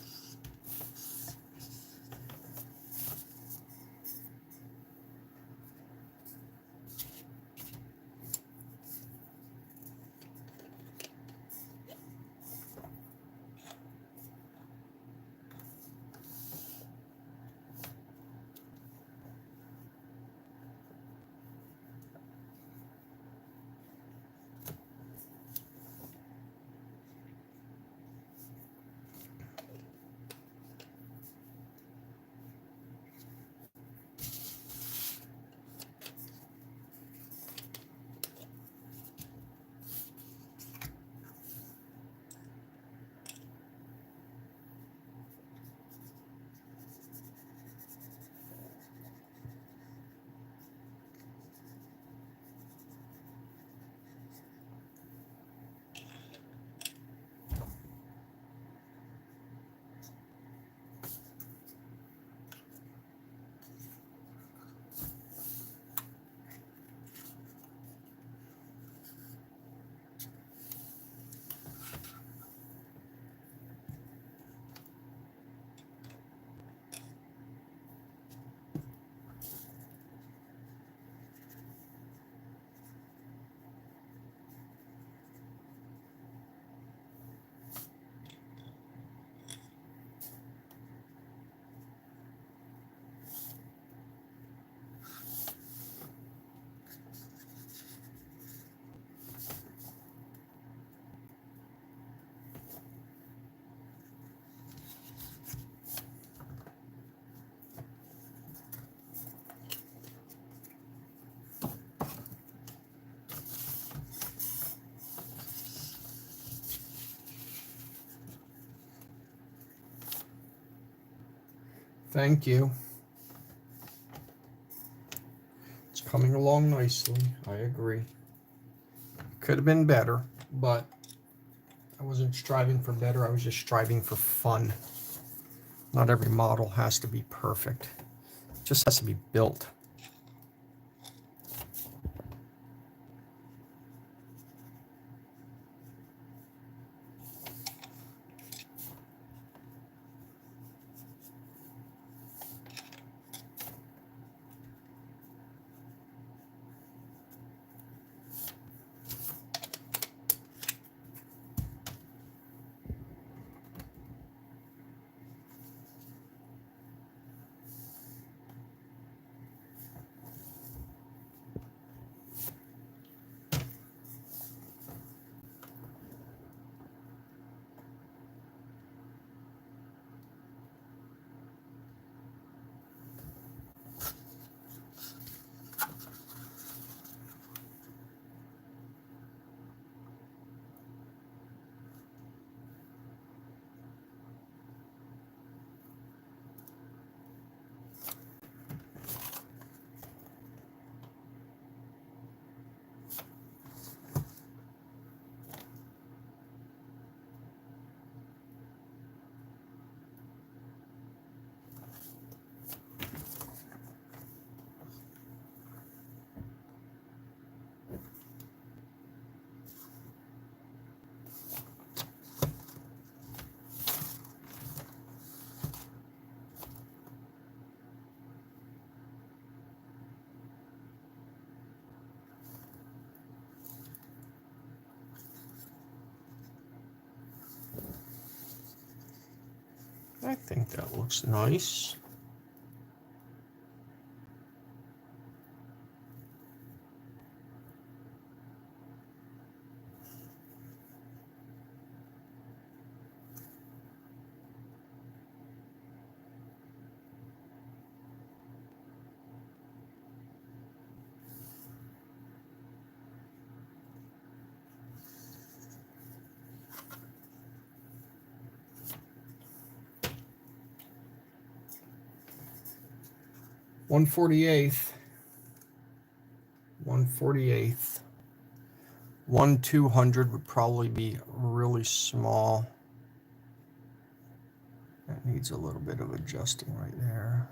Thank you. It's coming along nicely. I agree. Could have been better, but I wasn't striving for better. I was just striving for fun. Not every model has to be perfect. It just has to be built. I think that looks nice. 1/48. 1/48. 1/200 would probably be really small. That needs a little bit of adjusting right there.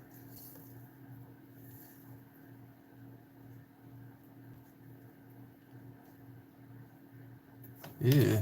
Yeah.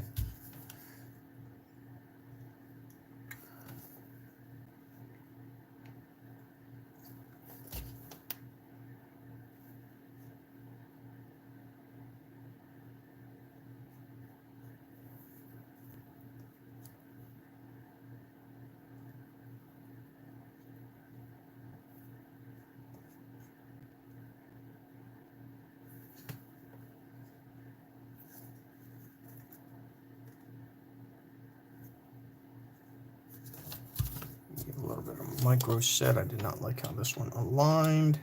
Get a little bit of micro set. I did not like how this one aligned.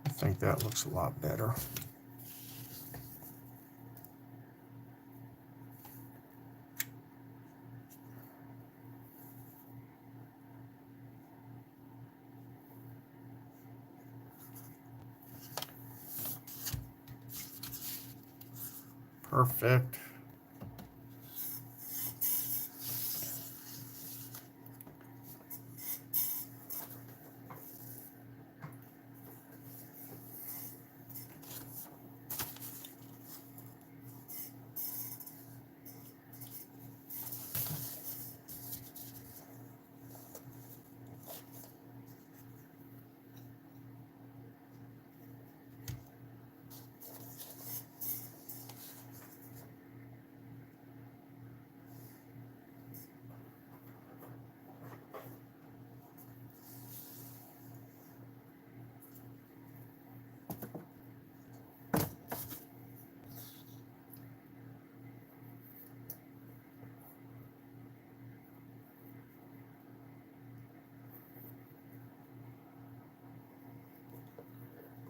I think that looks a lot better. Perfect.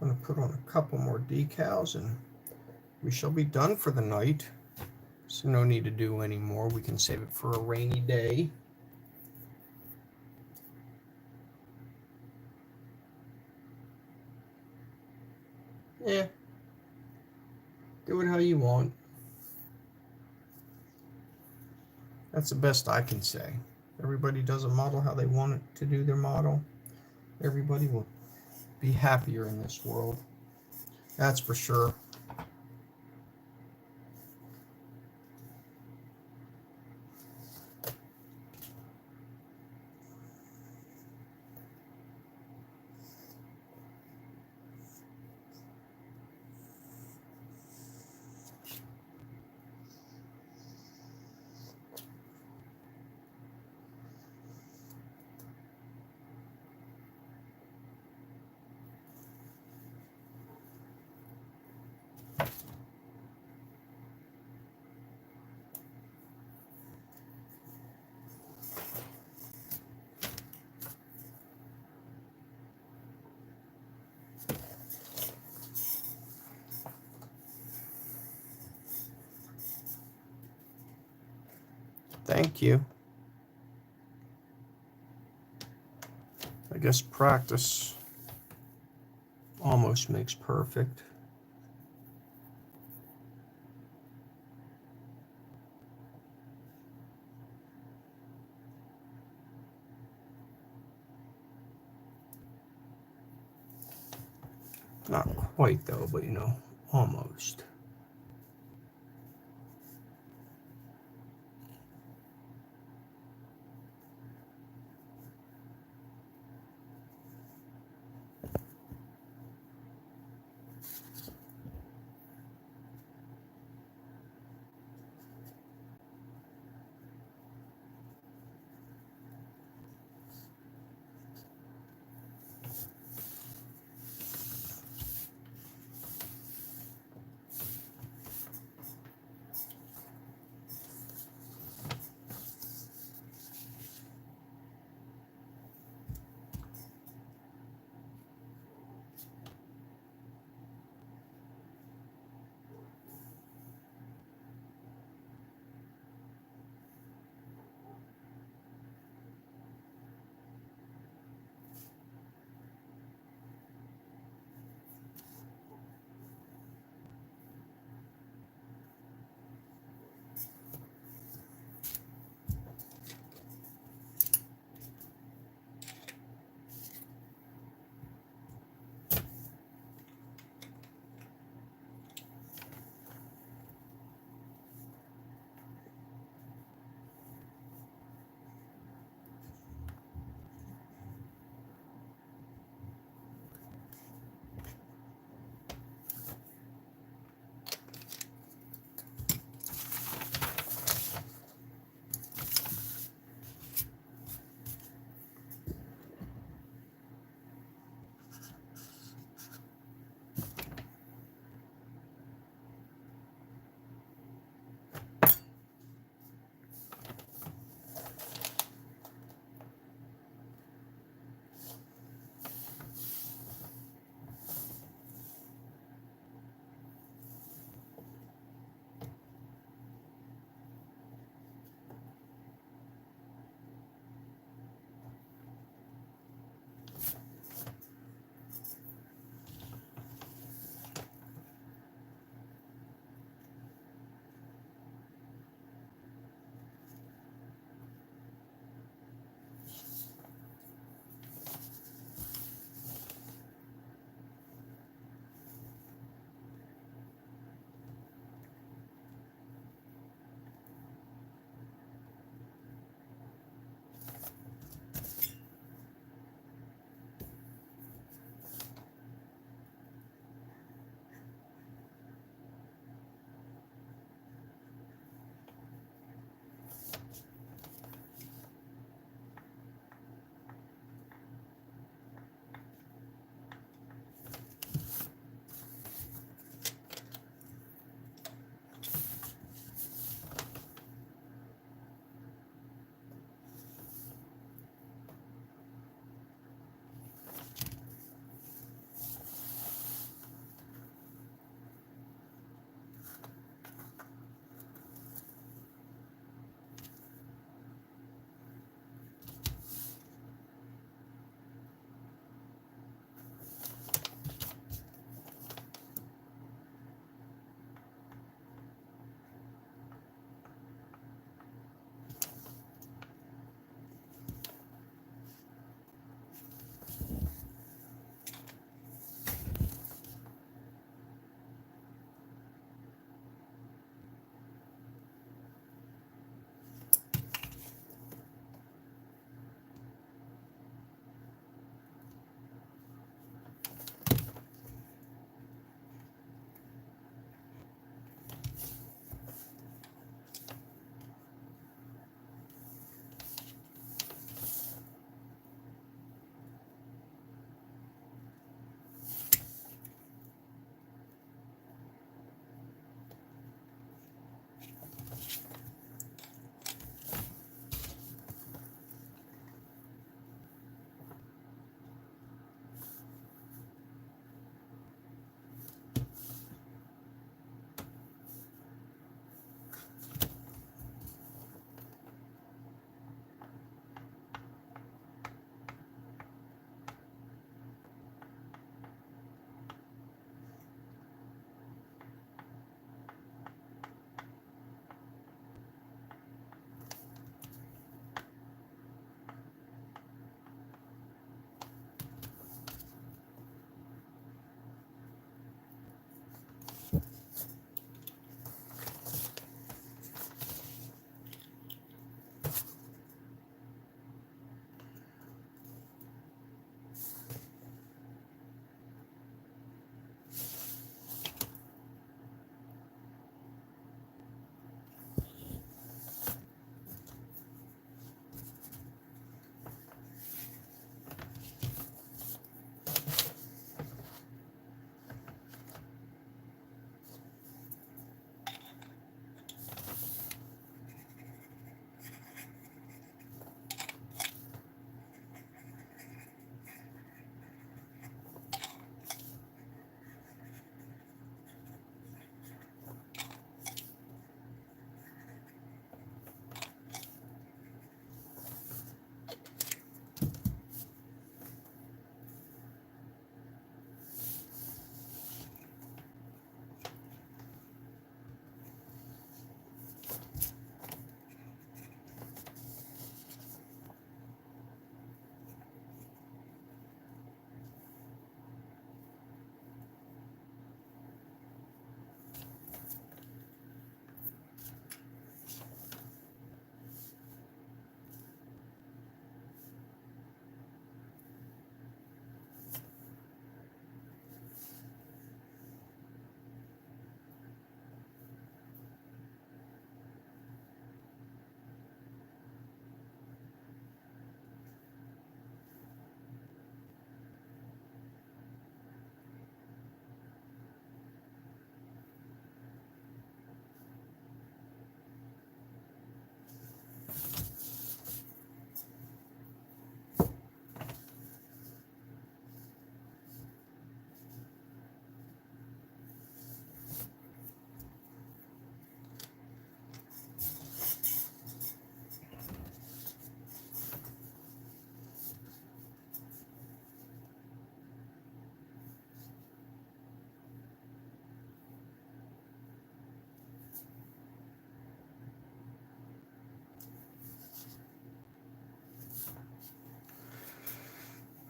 I'm going to put on a couple more decals and we shall be done for the night. So no need to do any more. We can save it for a rainy day. Yeah. Do it how you want. That's the best I can say. Everybody does a model how they want it to do their model. Everybody will be happier in this world. That's for sure. Thank you. I guess practice almost makes perfect. Not quite though, but you know, almost.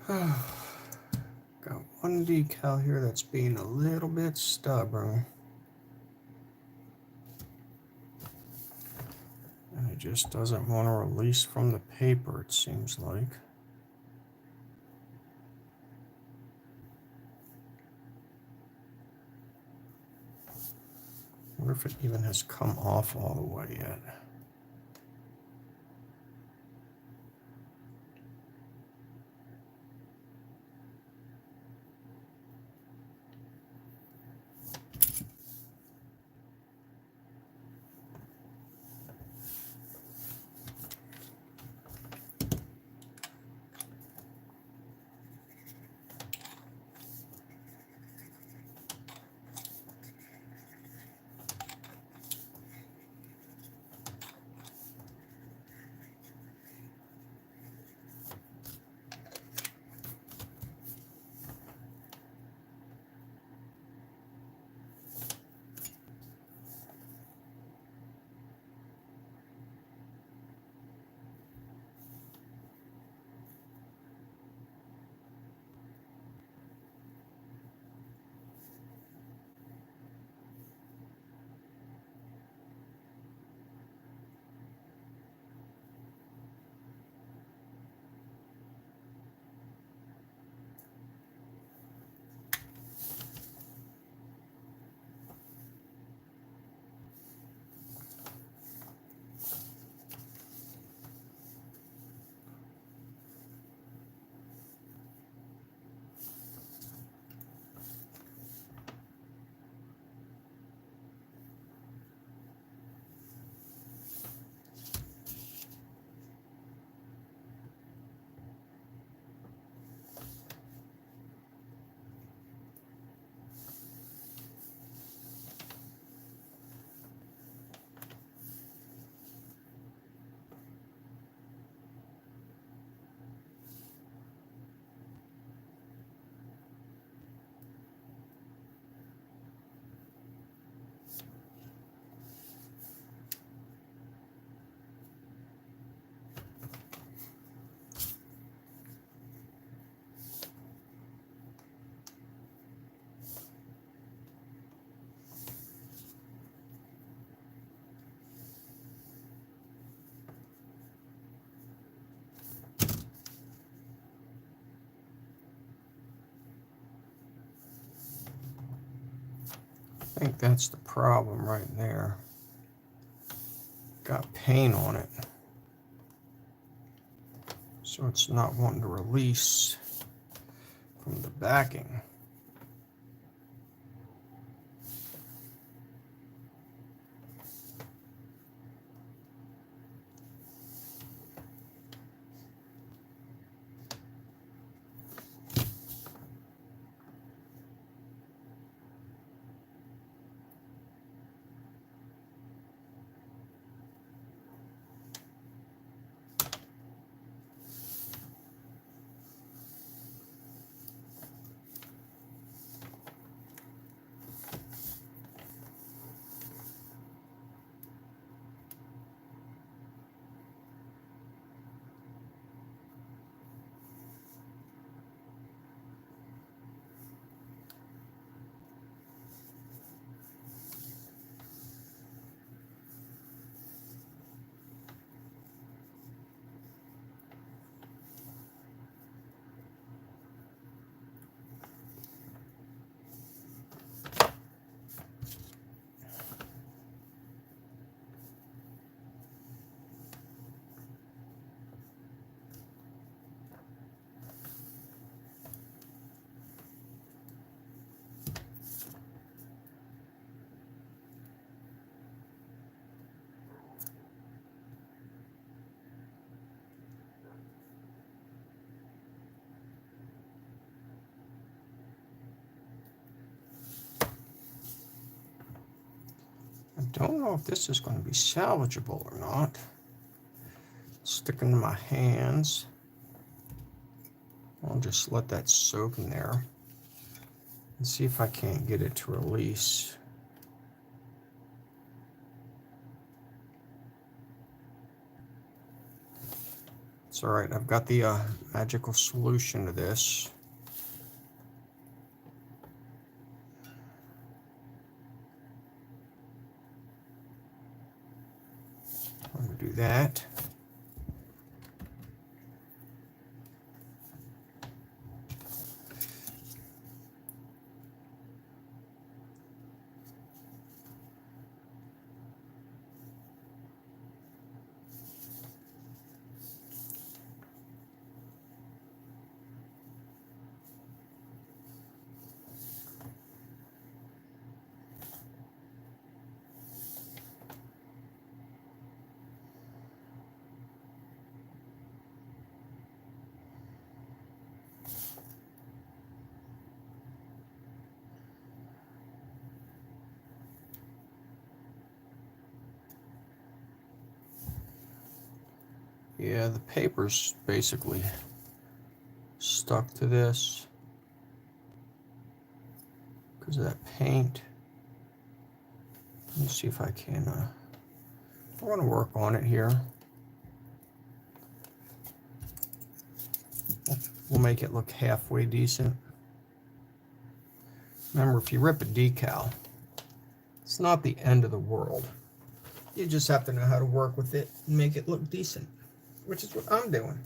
Got one decal here that's being a little bit stubborn. And it just doesn't want to release from the paper, it seems like. I wonder if it even has come off all the way yet. I think that's the problem right there. Got paint on it, so it's not wanting to release from the backing. don't know if this is going to be salvageable or not. Sticking to my hands. I'll just let that soak in there and see if I can't get it to release. It's all right. I've got the magical solution to this. I'm going to do that. Yeah, the paper's basically stuck to this because of that paint. Let me see if I can, I want to work on it here. We'll make it look halfway decent. Remember, if you rip a decal, it's not the end of the world. You just have to know how to work with it and make it look decent, which is what I'm doing.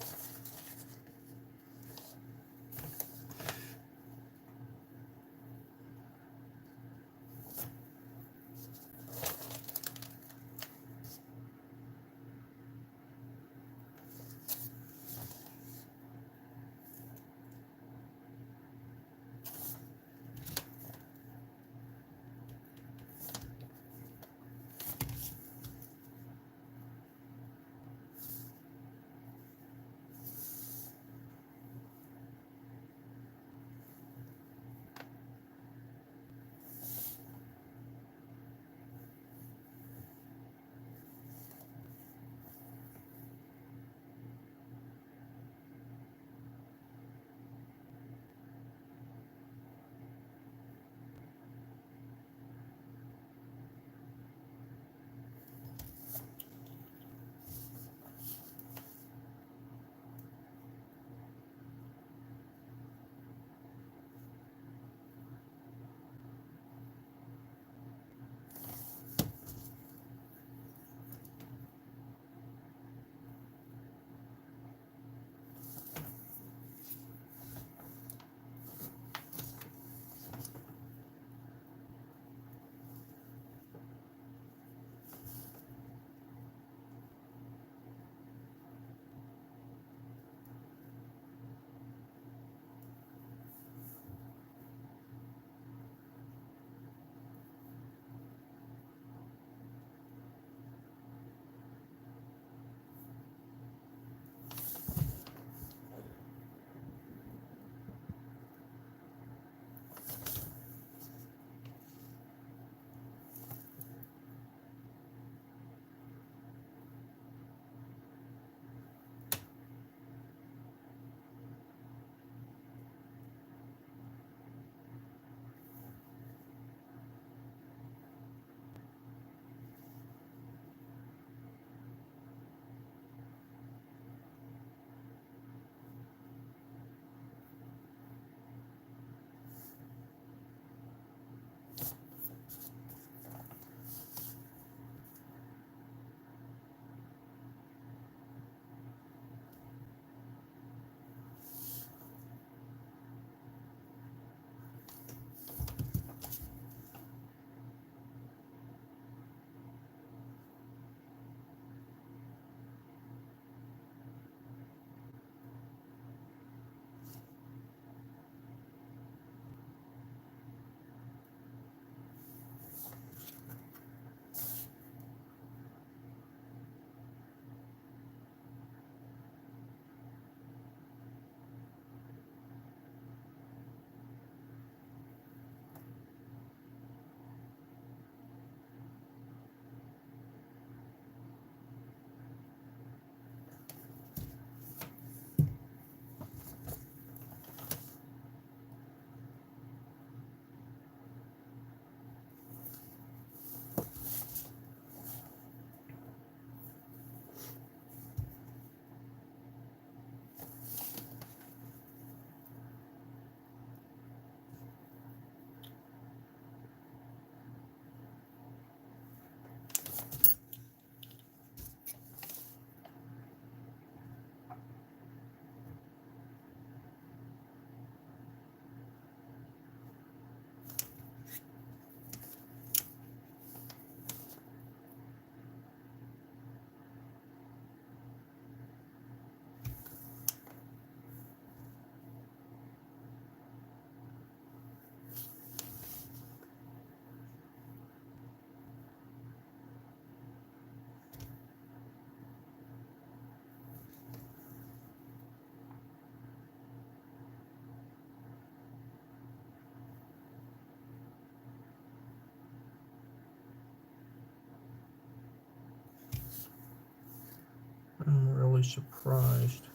I'm really surprised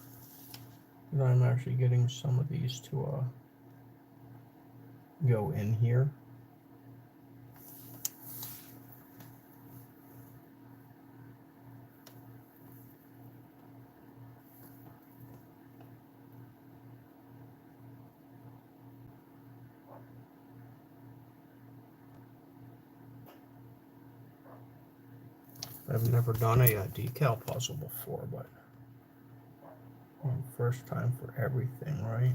that I'm actually getting some of these to go in here. I've never done a decal puzzle before, but first time for everything, right?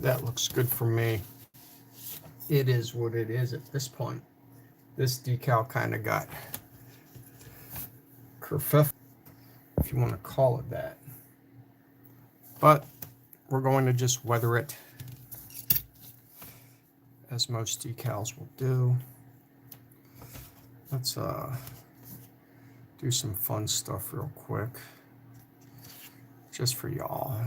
That looks good for me. It is what it is at this point. This decal kind of got kerfuffle, if you want to call it that. But we're going to just weather it, as most decals will do. Let's do some fun stuff real quick, just for y'all.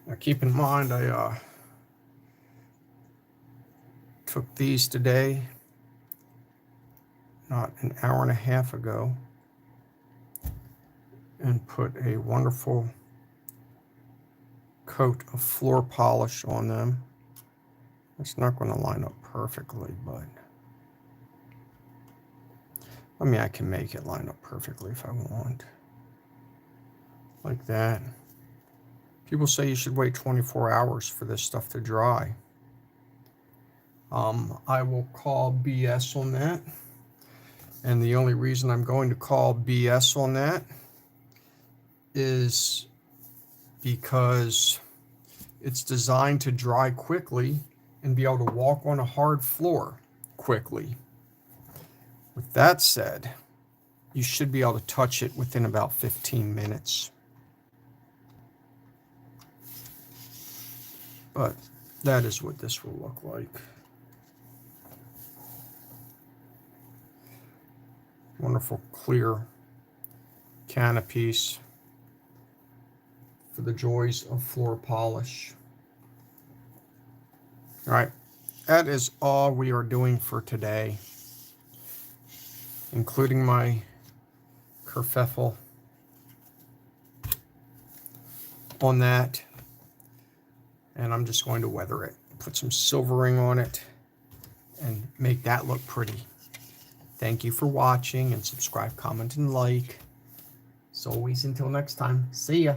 Now keep in mind, I took these today, not an hour and a half ago, and put a wonderful coat of floor polish on them. It's not going to line up perfectly, but I mean, I can make it line up perfectly if I want. Like that. People say you should wait 24 hours for this stuff to dry. I will call BS on that. And the only reason I'm going to call BS on that is because it's designed to dry quickly and be able to walk on a hard floor quickly. With that said, you should be able to touch it within about 15 minutes. But that is what this will look like. Wonderful clear canopies for the joys of floor polish. All right, that is all we are doing for today, including my kerfuffle on that. And I'm just going to weather it, put some silvering on it, make that look pretty. Thank you for watching, and subscribe, comment, and like. As always, until next time, see ya.